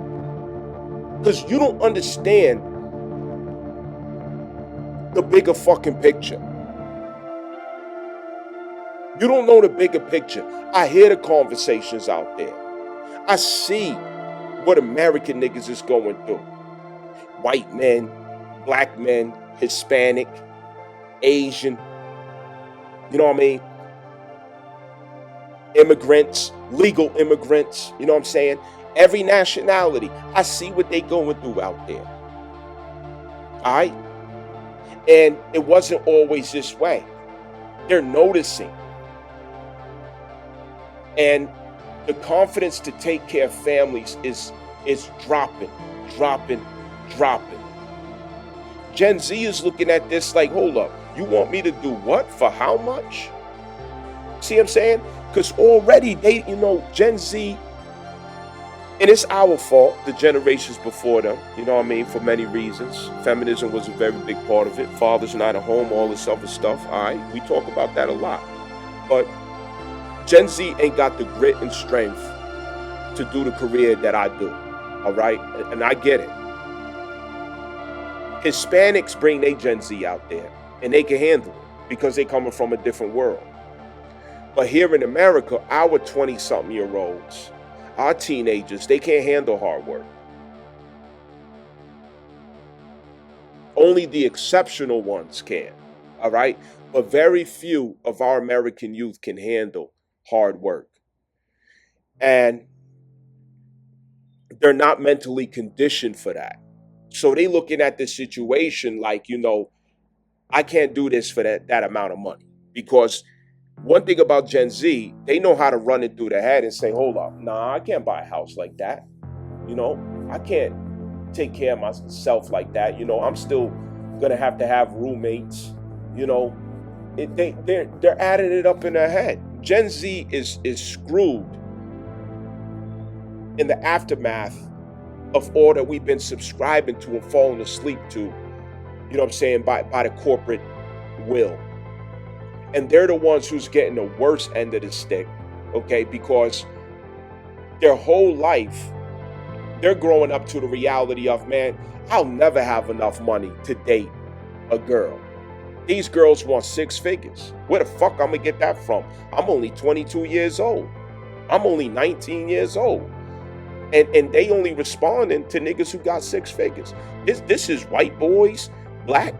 Because you don't understand the bigger fucking picture. You don't know the bigger picture. I hear the conversations out there. I see what American niggas is going through. White men, black men, Hispanic, Asian, you know what I mean? Immigrants, legal immigrants, you know what I'm saying? Every nationality. I see what they going through out there. All right? And it wasn't always this way. They're noticing. And the confidence to take care of families is dropping. Gen Z is looking at this like, hold up, you want me to do what? For how much? See what I'm saying? Because already they, Gen Z, and it's our fault, the generations before them, you know what I mean, for many reasons. Feminism was a very big part of it. Fathers not at home, all this other stuff. All right, we talk about that a lot. But Gen Z ain't got the grit and strength to do the career that I do. All right, and I get it. Hispanics bring their Gen Z out there, and they can handle it because they coming from a different world. But here in America, our 20-something-year-olds, our teenagers, they can't handle hard work. Only the exceptional ones can, all right? But very few of our American youth can handle hard work. And they're not mentally conditioned for that. So they looking at the situation like, I can't do this for that amount of money. Because one thing about Gen Z, they know how to run it through their head and say, hold up, nah, I can't buy a house like that. I can't take care of myself like that. I'm still gonna have to have roommates. They're adding it up in their head. Gen Z is screwed in the aftermath of all that we've been subscribing to and falling asleep to, by the corporate will. And they're the ones who's getting the worst end of the stick, okay? Because their whole life, they're growing up to the reality of, man, I'll never have enough money to date a girl. These girls want 6 figures. Where the fuck I'm gonna get that from? I'm only 22 years old. I'm only 19 years old. And they only responding to niggas who got 6 figures. This is white boys, black,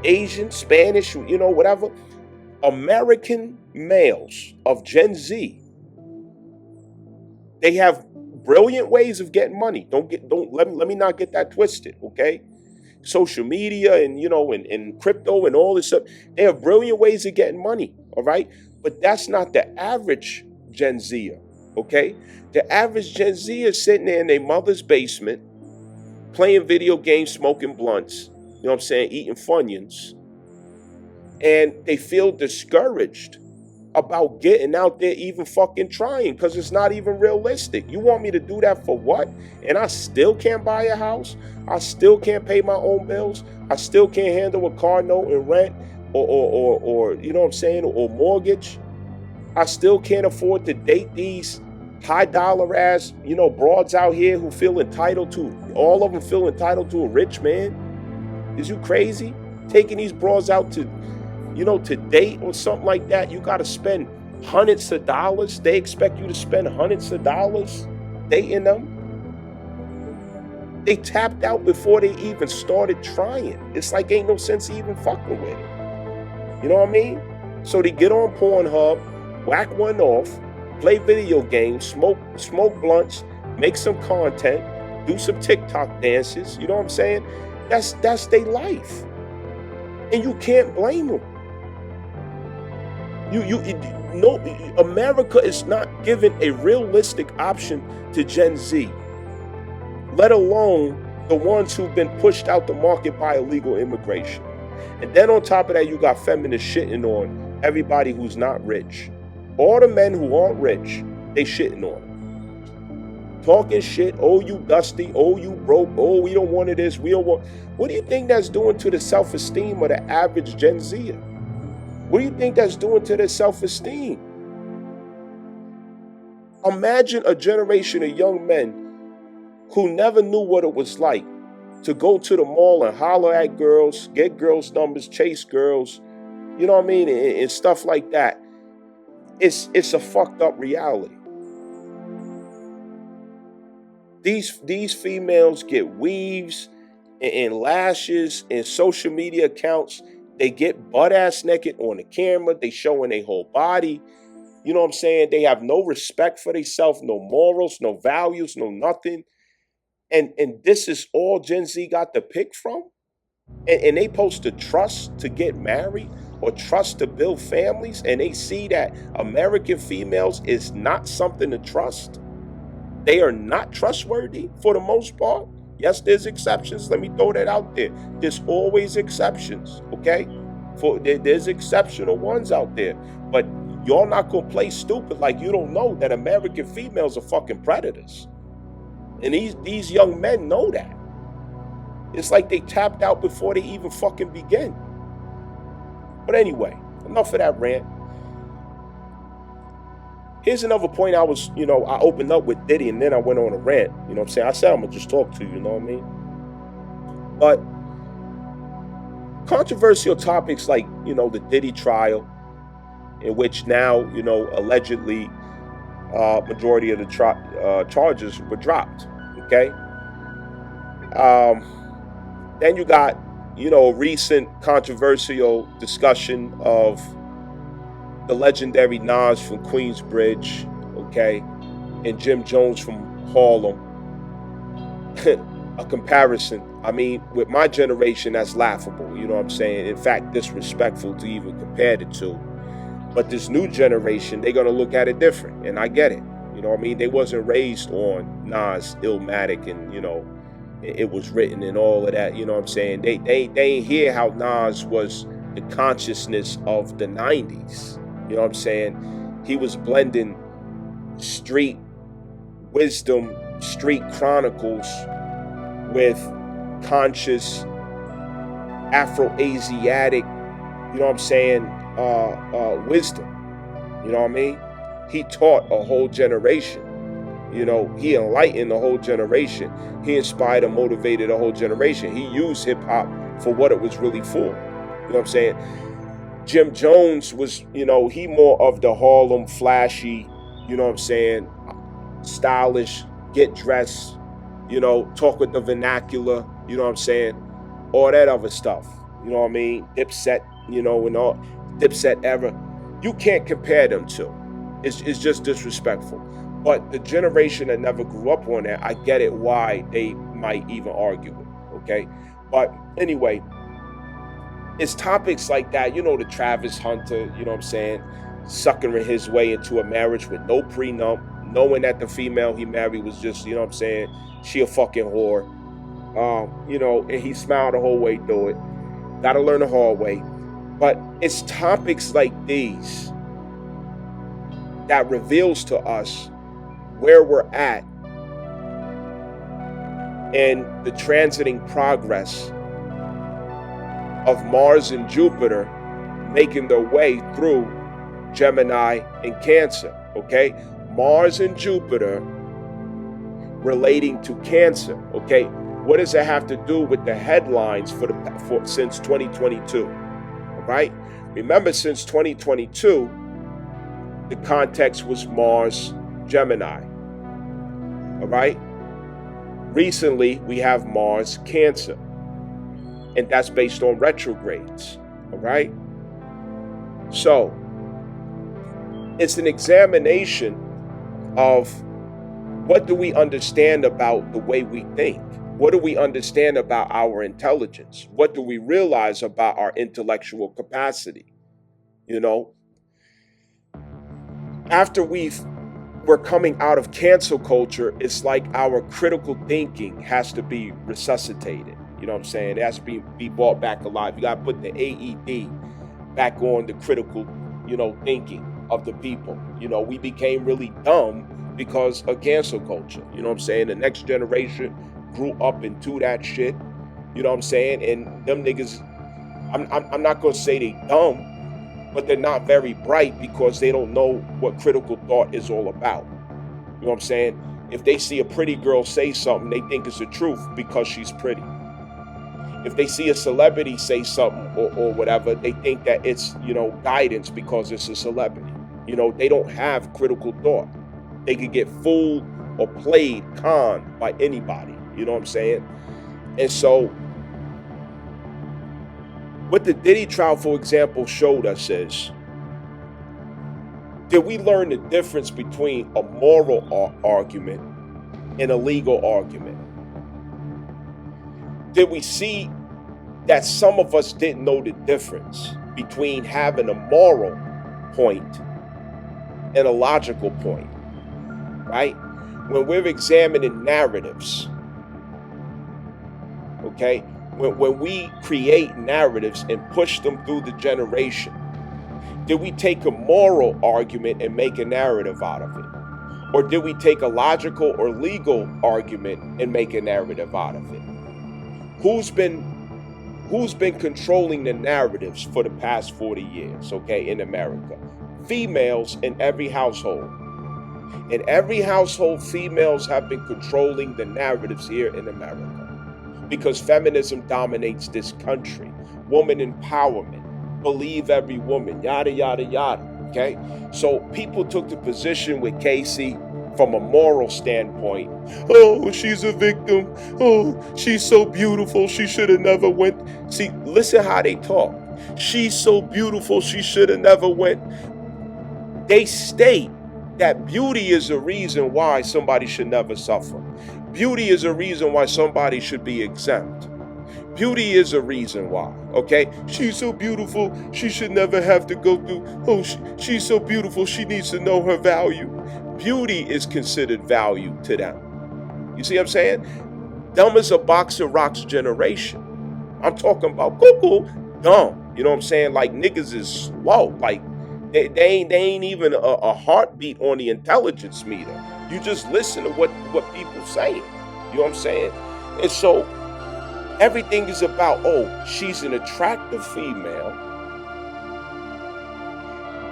Asian, Spanish, whatever. American males of Gen Z, they have brilliant ways of getting money. Let me not get that twisted, okay? Social media and and crypto and all this stuff, they have brilliant ways of getting money, all right? But that's not the average Gen Zer, okay? The average Gen Z is sitting there in their mother's basement, playing video games, smoking blunts, eating Funyuns. And they feel discouraged about getting out there even fucking trying because it's not even realistic. You want me to do that for what? And I still can't buy a house. I still can't pay my own bills. I still can't handle a car note and rent or or mortgage. I still can't afford to date these high dollar ass, broads out here who feel entitled to, all of them feel entitled to a rich man. Is you crazy? Taking these broads out to date or something like that, you got to spend hundreds of dollars. They expect you to spend hundreds of dollars dating them. They tapped out before they even started trying. It's like ain't no sense even fucking with it. You know what I mean? So they get on Pornhub, whack one off, play video games, smoke blunts, make some content, do some TikTok dances. You know what I'm saying? That's their life, and you can't blame them. No, America is not giving a realistic option to Gen Z, let alone the ones who've been pushed out the market by illegal immigration. And then on top of that, you got feminists shitting on everybody who's not rich. All the men who aren't rich, they shitting on them. Talking shit, oh, you dusty, oh, you broke, oh, we don't want this, we don't want... What do you think that's doing to the self-esteem of the average Gen Zer? What do you think that's doing to their self-esteem? Imagine a generation of young men who never knew what it was like to go to the mall and holler at girls, get girls' numbers, chase girls, you know what I mean, and stuff like that. It's a fucked up reality. These females get weaves and lashes and social media accounts. They get butt-ass naked on the camera. They showing their whole body. You know what I'm saying? They have no respect for themselves, no morals, no values, no nothing. And this is all Gen Z got to pick from? And they supposed to trust to get married or trust to build families, and they see that American females is not something to trust. They are not trustworthy for the most part. Yes, there's exceptions. Let me throw that out there. There's always exceptions, okay? There's exceptional ones out there. But y'all not gonna play stupid like you don't know that American females are fucking predators. And these young men know that. It's like they tapped out before they even fucking begin. But anyway, enough of that rant. Here's another point I opened up with Diddy and then I went on a rant. You know what I'm saying? I said I'm going to just talk to you, you know what I mean? But controversial topics like, the Diddy trial, in which now, allegedly majority of the charges were dropped, okay? Then you got, a recent controversial discussion of the legendary Nas from Queensbridge, okay, and Jim Jones from Harlem. A comparison, I mean, with my generation, that's laughable, you know what I'm saying? In fact, disrespectful to even compare the two. But this new generation, they're going to look at it different, and I get it. You know what I mean? They wasn't raised on Nas, Illmatic, and, it was written and all of that, you know what I'm saying? They ain't hear how Nas was the consciousness of the 90s. You know what I'm saying? He was blending street wisdom, street chronicles with conscious Afro-Asiatic, you know what I'm saying, wisdom. You know what I mean? He taught a whole generation. He enlightened a whole generation. He inspired and motivated a whole generation. He used hip-hop for what it was really for. You know what I'm saying? Jim Jones was, he more of the Harlem flashy, you know what I'm saying, stylish, get dressed, talk with the vernacular, you know what I'm saying, all that other stuff, you know what I mean, Dipset, and all, Dipset era. You can't compare them two. It's just disrespectful. But the generation that never grew up on that, I get it why they might even argue it, okay? But anyway, it's topics like that, the Travis Hunter, you know what I'm saying, suckering his way into a marriage with no prenup, knowing that the female he married was just, you know what I'm saying, she a fucking whore, and he smiled the whole way through it. Gotta learn the hard way. But it's topics like these that reveals to us where we're at and the transiting progress of Mars and Jupiter making their way through Gemini and Cancer, okay? Mars and Jupiter relating to Cancer, okay? What does it have to do with the headlines since 2022, all right? Remember, since 2022, the context was Mars, Gemini, all right? Recently, we have Mars Cancer, and that's based on retrogrades, all right? So, it's an examination of what do we understand about the way we think? What do we understand about our intelligence? What do we realize about our intellectual capacity? You know, after we're coming out of cancel culture, it's like our critical thinking has to be resuscitated. You know what I'm saying? It has to be brought back alive. You got to put the AED back on the critical, thinking of the people. We became really dumb because of cancel culture. You know what I'm saying? The next generation grew up into that shit. You know what I'm saying? And them niggas, I'm not going to say they dumb, but they're not very bright because they don't know what critical thought is all about. You know what I'm saying? If they see a pretty girl say something, they think it's the truth because she's pretty. If they see a celebrity say something or whatever, they think that it's, guidance because it's a celebrity. They don't have critical thought. They could get fooled or played con by anybody. You know what I'm saying? And so what the Diddy trial, for example, showed us is, did we learn the difference between a moral argument and a legal argument? Did we see that some of us didn't know the difference between having a moral point and a logical point, right? When we're examining narratives, okay? When we create narratives and push them through the generation, did we take a moral argument and make a narrative out of it? Or did we take a logical or legal argument and make a narrative out of it? Who's been controlling the narratives for the past 40 years, okay, in America? Females in every household. In every household, females have been controlling the narratives here in America because feminism dominates this country. Woman empowerment, believe every woman, yada, yada, yada, okay? So people took the position with Casey from a moral standpoint. Oh, she's a victim. Oh, she's so beautiful. She should have never went. See, listen how they talk. She's so beautiful. She should have never went. They state that beauty is a reason why somebody should never suffer. Beauty is a reason why somebody should be exempt. Beauty is a reason why, okay? She's so beautiful. She should never have to go through. Oh, she's so beautiful. She needs to know her value. Beauty is considered value to them. You see what I'm saying? Dumb as a box of rocks generation. I'm talking about cuckoo, dumb. You know what I'm saying? Like niggas is slow. Like they ain't even a heartbeat on the intelligence meter. You just listen to what people saying. You know what I'm saying? And so everything is about, oh, she's an attractive female.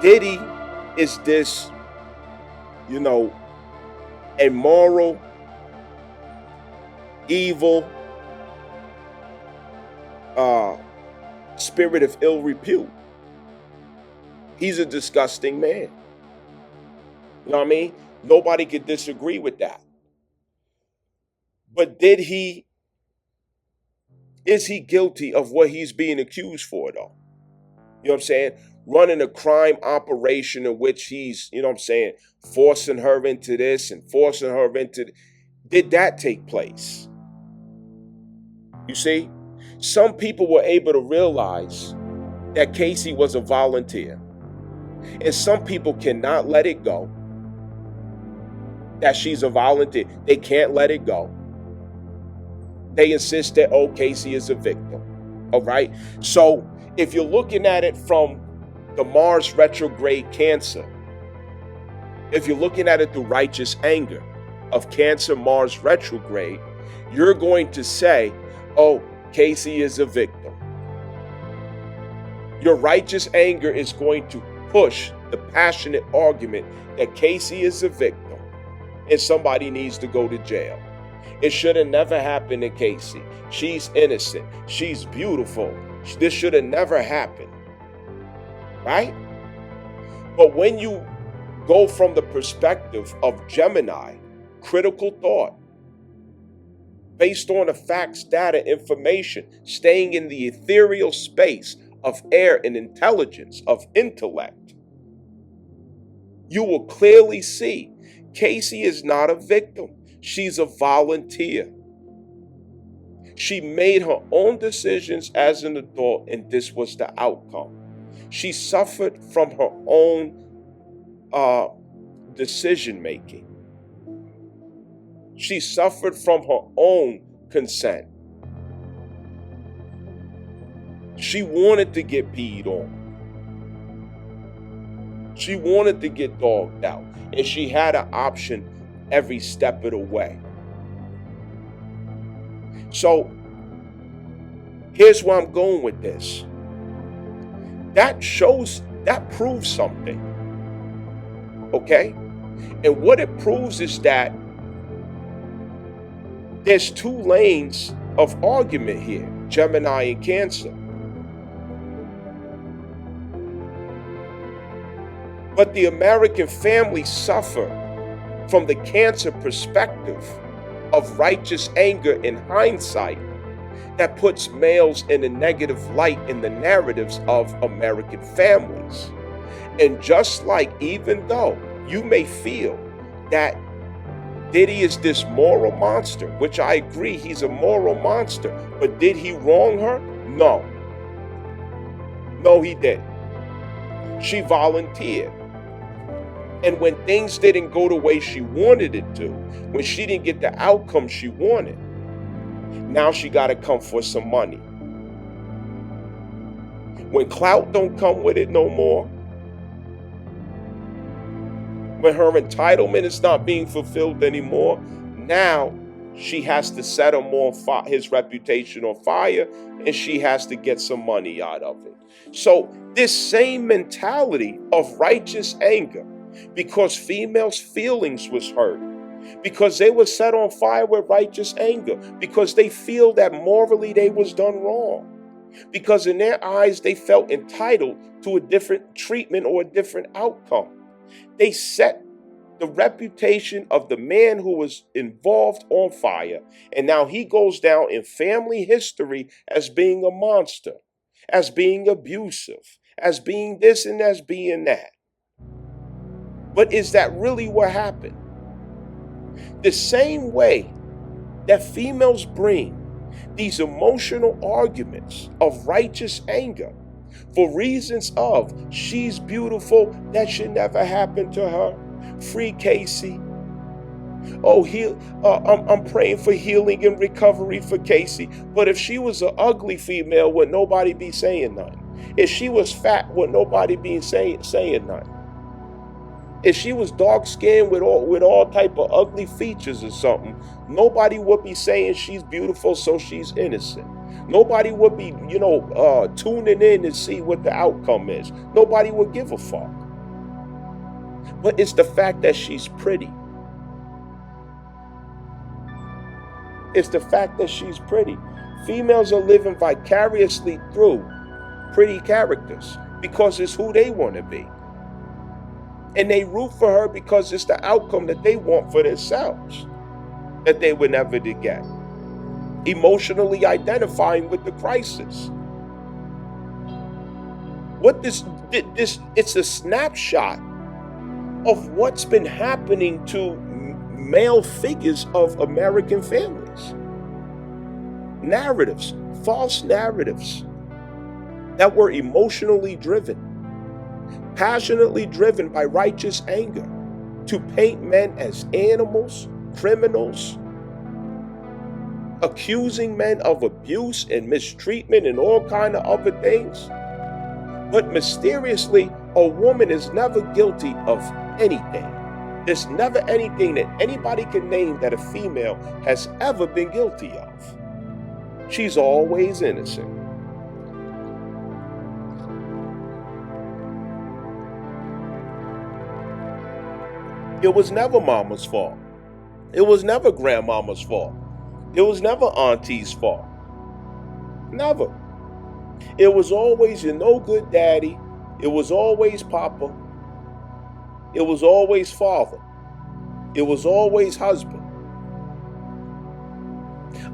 Diddy is this, immoral, evil, spirit of ill repute. He's a disgusting man. You know what I mean? Nobody could disagree with that. But is he guilty of what he's being accused for, though? You know what I'm saying? Running a crime operation in which he's, forcing her into this and forcing her into... Did that take place? You see? Some people were able to realize that Casey was a volunteer. And some people cannot let it go that she's a volunteer. They can't let it go. They insist that, oh, Casey is a victim. All right? So if you're looking at it from the Mars retrograde Cancer, if you're looking at it through righteous anger of Cancer Mars retrograde, you're going to say, oh, Casey is a victim. Your righteous anger is going to push the passionate argument that Casey is a victim and somebody needs to go to jail. It should have never happened to Casey. She's innocent. She's beautiful. This should have never happened. Right? But when you go from the perspective of Gemini, critical thought, based on the facts, data, information, staying in the ethereal space of air and intelligence, of intellect, you will clearly see Casey is not a victim. She's a volunteer. She made her own decisions as an adult, and this was the outcome. She suffered from her own decision making. She suffered from her own consent. She wanted to get peed on. She wanted to get dogged out, and she had an option every step of the way. So here's where I'm going with this. That proves something. Okay? And what it proves is that there's two lanes of argument here, Gemini and Cancer. But the American family suffer from the Cancer perspective of righteous anger in hindsight that puts males in a negative light in the narratives of American families. And just like, even though you may feel that Diddy is this moral monster, which I agree, he's a moral monster, but did he wrong her? No. No, he didn't. She volunteered. And when things didn't go the way she wanted it to, when she didn't get the outcome she wanted, now she got to come for some money. When clout don't come with it no more, when her entitlement is not being fulfilled anymore, now she has to set him on his reputation on fire, and she has to get some money out of it. So this same mentality of righteous anger, because females' feelings was hurt, because they were set on fire with righteous anger, because they feel that morally they was done wrong, because in their eyes they felt entitled to a different treatment or a different outcome. They set the reputation of the man who was involved on fire, and now he goes down in family history as being a monster, as being abusive, as being this and as being that. But is that really what happened? The same way that females bring these emotional arguments of righteous anger for reasons of she's beautiful, that should never happen to her, free Casey. Oh, I'm praying for healing and recovery for Casey. But if she was an ugly female, would nobody be saying nothing? If she was fat, would nobody be saying nothing? If she was dark-skinned with all type of ugly features or something, nobody would be saying she's beautiful, so she's innocent. Nobody would be, tuning in to see what the outcome is. Nobody would give a fuck. But it's the fact that she's pretty. It's the fact that she's pretty. Females are living vicariously through pretty characters because it's who they want to be. And they root for her because it's the outcome that they want for themselves that they were never to get. Emotionally identifying with the crisis. It's a snapshot of what's been happening to male figures of American families. Narratives, false narratives that were emotionally driven, passionately driven by righteous anger to paint men as animals, criminals, accusing men of abuse and mistreatment and all kind of other things. But mysteriously, a woman is never guilty of anything. There's never anything that anybody can name that a female has ever been guilty of. She's always innocent. It was never mama's fault. It was never grandmama's fault. It was never auntie's fault. Never. It was always your no good daddy. It was always papa. It was always father. It was always husband.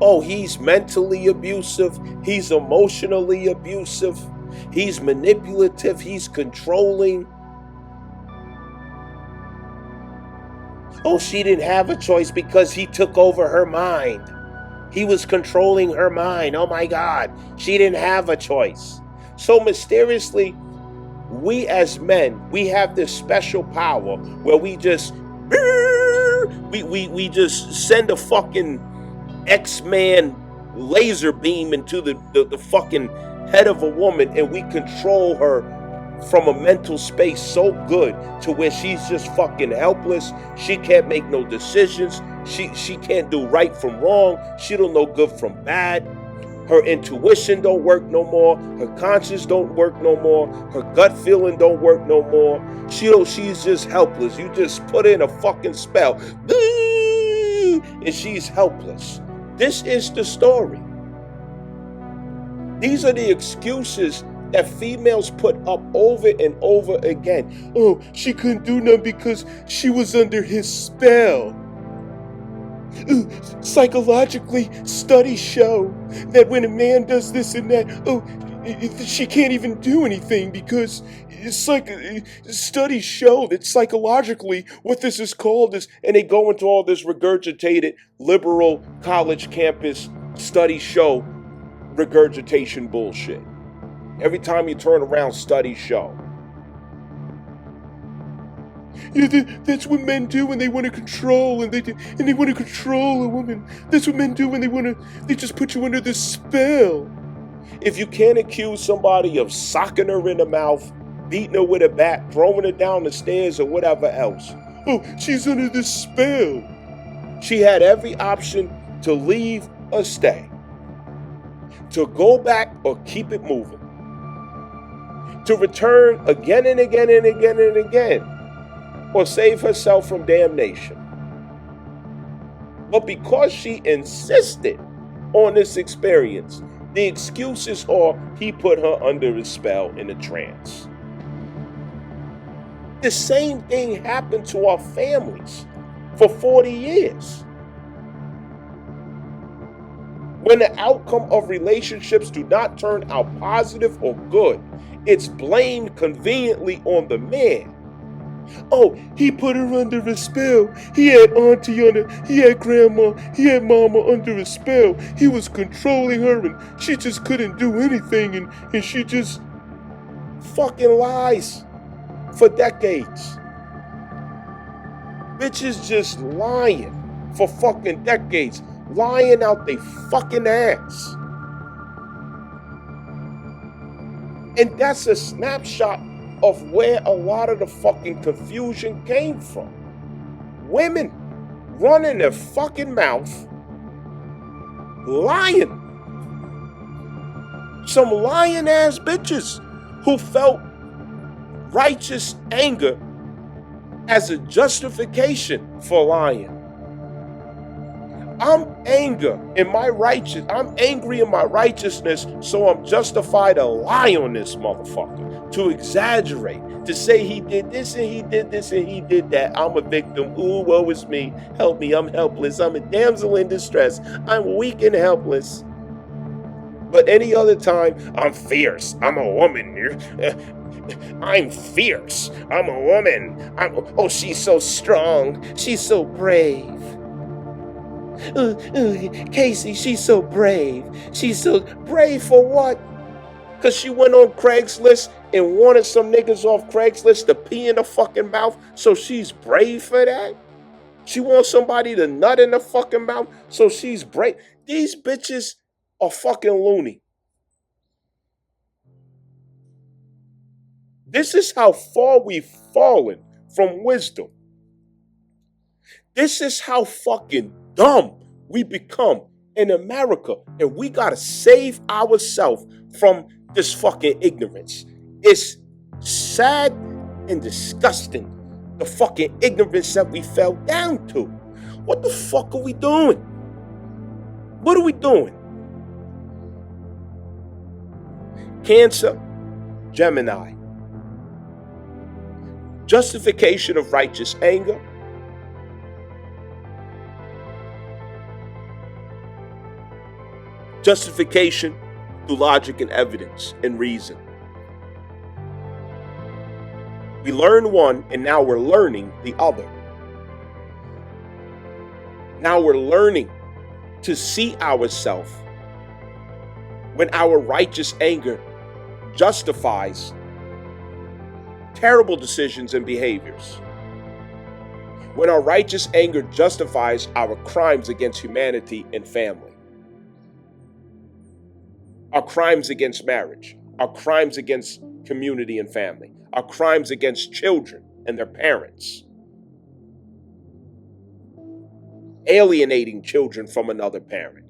Oh, he's mentally abusive. He's emotionally abusive. He's manipulative. He's controlling. Oh, she didn't have a choice because he took over her mind. He was controlling her mind. Oh my God. She didn't have a choice. So mysteriously, we as men, we have this special power where we just we just send a fucking X-Man laser beam into the fucking head of a woman, and we control her from a mental space so good to where she's just fucking helpless. She can't make no decisions. She can't do right from wrong. She don't know good from bad. Her intuition don't work no more. Her conscience don't work no more. Her gut feeling don't work no more. She's just helpless. You just put in a fucking spell, and she's helpless. This is the story. These are the excuses that females put up over and over again. Oh, she couldn't do nothing because she was under his spell. Psychologically, studies show that when a man does this and that, she can't even do anything because it's like studies show that psychologically what this is called is, and they go into all this regurgitated liberal college campus studies show regurgitation bullshit. Every time you turn around, studies show. Yeah, that's what men do when they want to control, and they want to control a woman. That's what men do when they just put you under this spell. If you can't accuse somebody of socking her in the mouth, beating her with a bat, throwing her down the stairs, or whatever else, oh, she's under this spell. She had every option to leave or stay, to go back or keep it moving, to return again and again and again and again, or save herself from damnation. But because she insisted on this experience, the excuses are he put her under a spell in a trance. The same thing happened to our families for 40 years. When the outcome of relationships do not turn out positive or good, it's blamed conveniently on the man. Oh, he put her under a spell. He had auntie he had grandma, he had mama under a spell. He was controlling her and she just couldn't do anything and she just fucking lies for decades. Bitches just lying for fucking decades, lying out they fucking ass. And that's a snapshot of where a lot of the fucking confusion came from. Women running their fucking mouth, lying. Some lying ass bitches who felt righteous anger as a justification for lying. I'm angry in my righteousness, so I'm justified to lie on this motherfucker, to exaggerate, to say he did this and he did this and he did that. I'm a victim. Ooh, woe is me. Help me. I'm helpless. I'm a damsel in distress. I'm weak and helpless. But any other time, I'm fierce. I'm a woman. I'm fierce. I'm a woman. Oh, she's so strong. She's so brave. Casey, she's so brave. She's so brave for what? Because she went on Craigslist and wanted some niggas off Craigslist to pee in the fucking mouth, so she's brave for that? She wants somebody to nut in the fucking mouth, so she's brave? These bitches are fucking loony. This is how far we've fallen from wisdom. This is how fucking dumb we become in America, and we gotta save ourselves from this fucking ignorance. It's sad and disgusting, the fucking ignorance that we fell down to. What the fuck are we doing? What are we doing? Cancer, Gemini. Justification of righteous anger. justification through logic and evidence and reason. We learn one, and now we're learning the other. Now we're learning to see ourselves when our righteous anger justifies terrible decisions and behaviors. When our righteous anger justifies our crimes against humanity and family, our crimes against marriage, our crimes against community and family, our crimes against children and their parents, alienating children from another parent,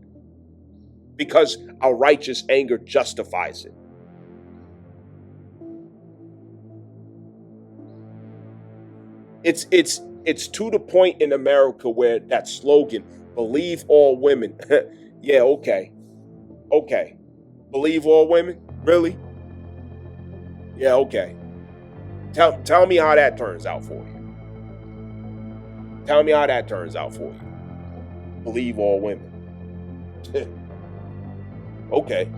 because our righteous anger justifies it. It's to the point in America where that slogan, believe all women. Yeah, okay. Believe all women? Really? Yeah, okay. Tell me how that turns out for you. Tell me how that turns out for you. Believe all women. Okay.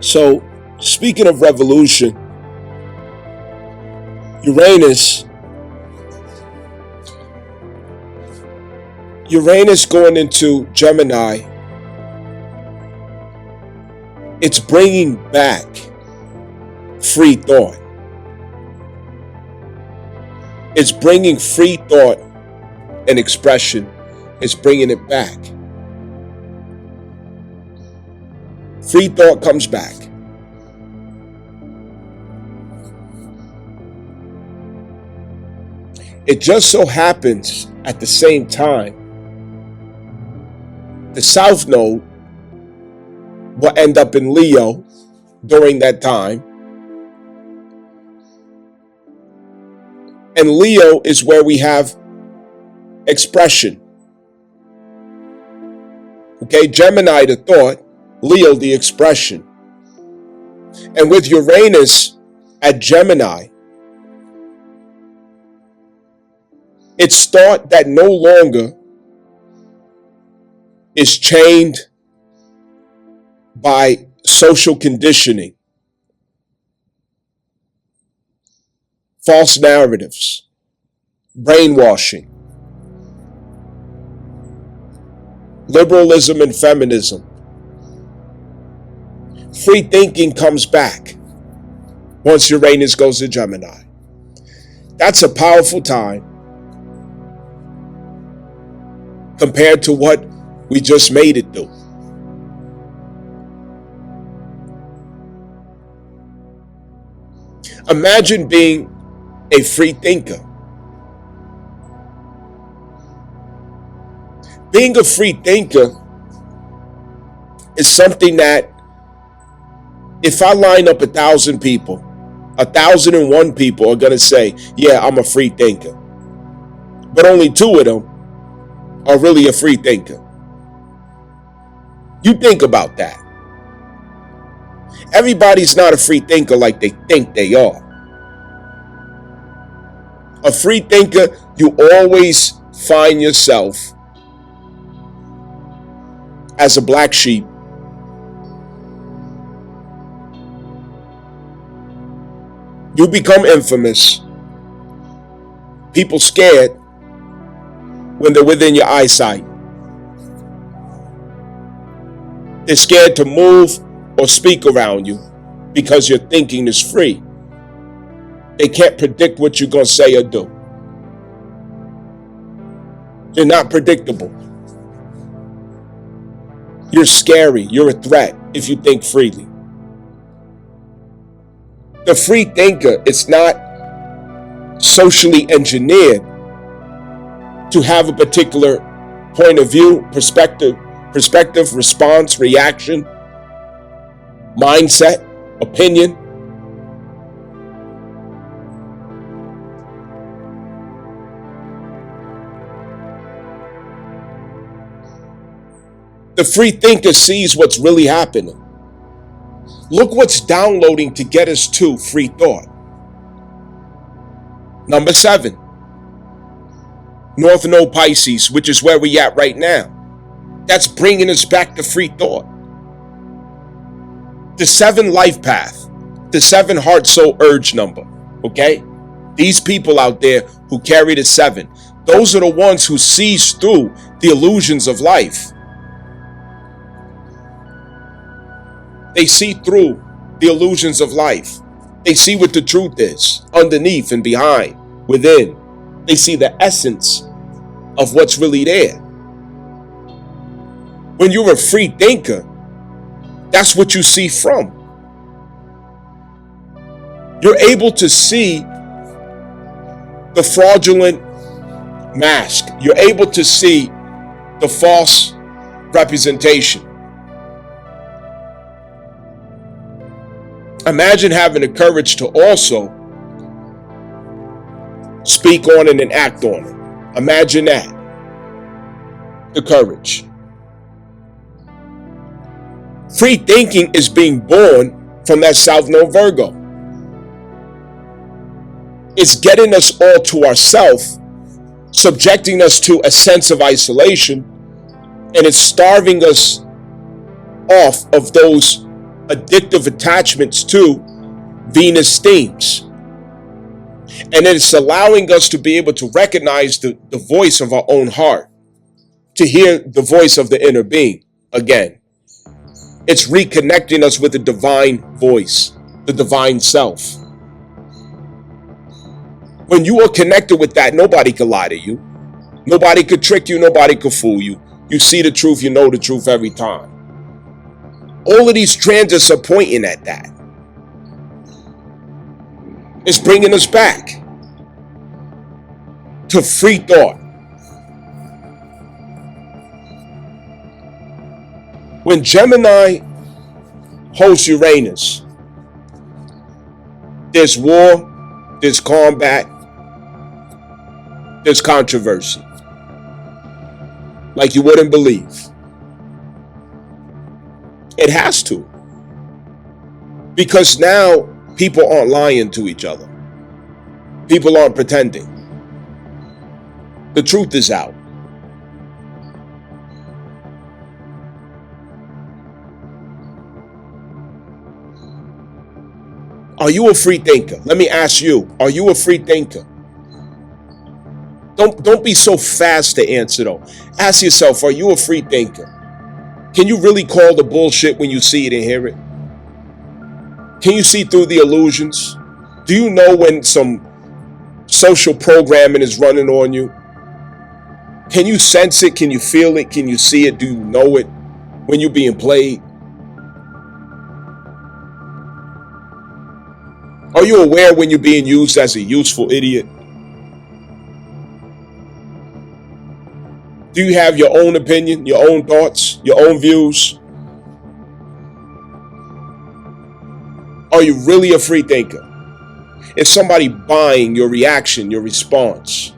So, speaking of revolution, Uranus going into Gemini, it's bringing back free thought. It's bringing free thought and expression. It's bringing it back. Free thought comes back. It just so happens at the same time, the South Node will end up in Leo during that time. And Leo is where we have expression. Okay, Gemini the thought, Leo the expression. And with Uranus at Gemini, it's thought that no longer is chained by social conditioning, false narratives, brainwashing, liberalism and feminism. Free thinking comes back once Uranus goes to Gemini. That's a powerful time compared to what we just made it do. Imagine being a free thinker. Being a free thinker is something that if I line up 1,000 people, 1,001 people are going to say, yeah, I'm a free thinker. But only 2 of them are really a free thinker. You think about that. Everybody's not a free thinker like they think they are. A free thinker, you always find yourself as a black sheep. You become infamous. People scared when they're within your eyesight. They're scared to move or speak around you because your thinking is free. They can't predict what you're going to say or do. You're not predictable. You're scary. You're a threat if you think freely. The free thinker is not socially engineered to have a particular point of view, perspective perspective, response, reaction, mindset, opinion. The free thinker sees what's really happening. Look what's downloading to get us to free thought. Number 7, North Node Pisces, which is where we at right now. That's bringing us back to free thought. The 7 life path, the 7 heart soul urge number, okay? These people out there who carry the 7, those are the ones who sees through the illusions of life. They see through the illusions of life. They see what the truth is, underneath and behind, within. They see the essence of what's really there. When you're a free thinker, that's what you see from. You're able to see the fraudulent mask. You're able to see the false representation. Imagine having the courage to also speak on it and act on it. Imagine that. The courage. Free thinking is being born from that South Node Virgo. It's getting us all to ourselves, subjecting us to a sense of isolation, and it's starving us off of those addictive attachments to Venus themes. And it's allowing us to be able to recognize the voice of our own heart, to hear the voice of the inner being again. It's reconnecting us with the divine voice, the divine self. When you are connected with that, nobody can lie to you. Nobody could trick you. Nobody could fool you. You see the truth. You know the truth every time. All of these transits are pointing at that. It's bringing us back to free thought. When Gemini hosts Uranus, there's war, there's combat, there's controversy. Like you wouldn't believe. It has to. Because now people aren't lying to each other. People aren't pretending. The truth is out. Are you a free thinker? Let me ask you, are you a free thinker? Don't be so fast to answer though. Ask yourself, are you a free thinker? Can you really call the bullshit when you see it and hear it? Can you see through the illusions? Do you know when some social programming is running on you? Can you sense it? Can you feel it? Can you see it? Do you know it when you're being played? Are you aware when you're being used as a useful idiot? Do you have your own opinion, your own thoughts, your own views? Are you really a free thinker? Is somebody buying your reaction, your response?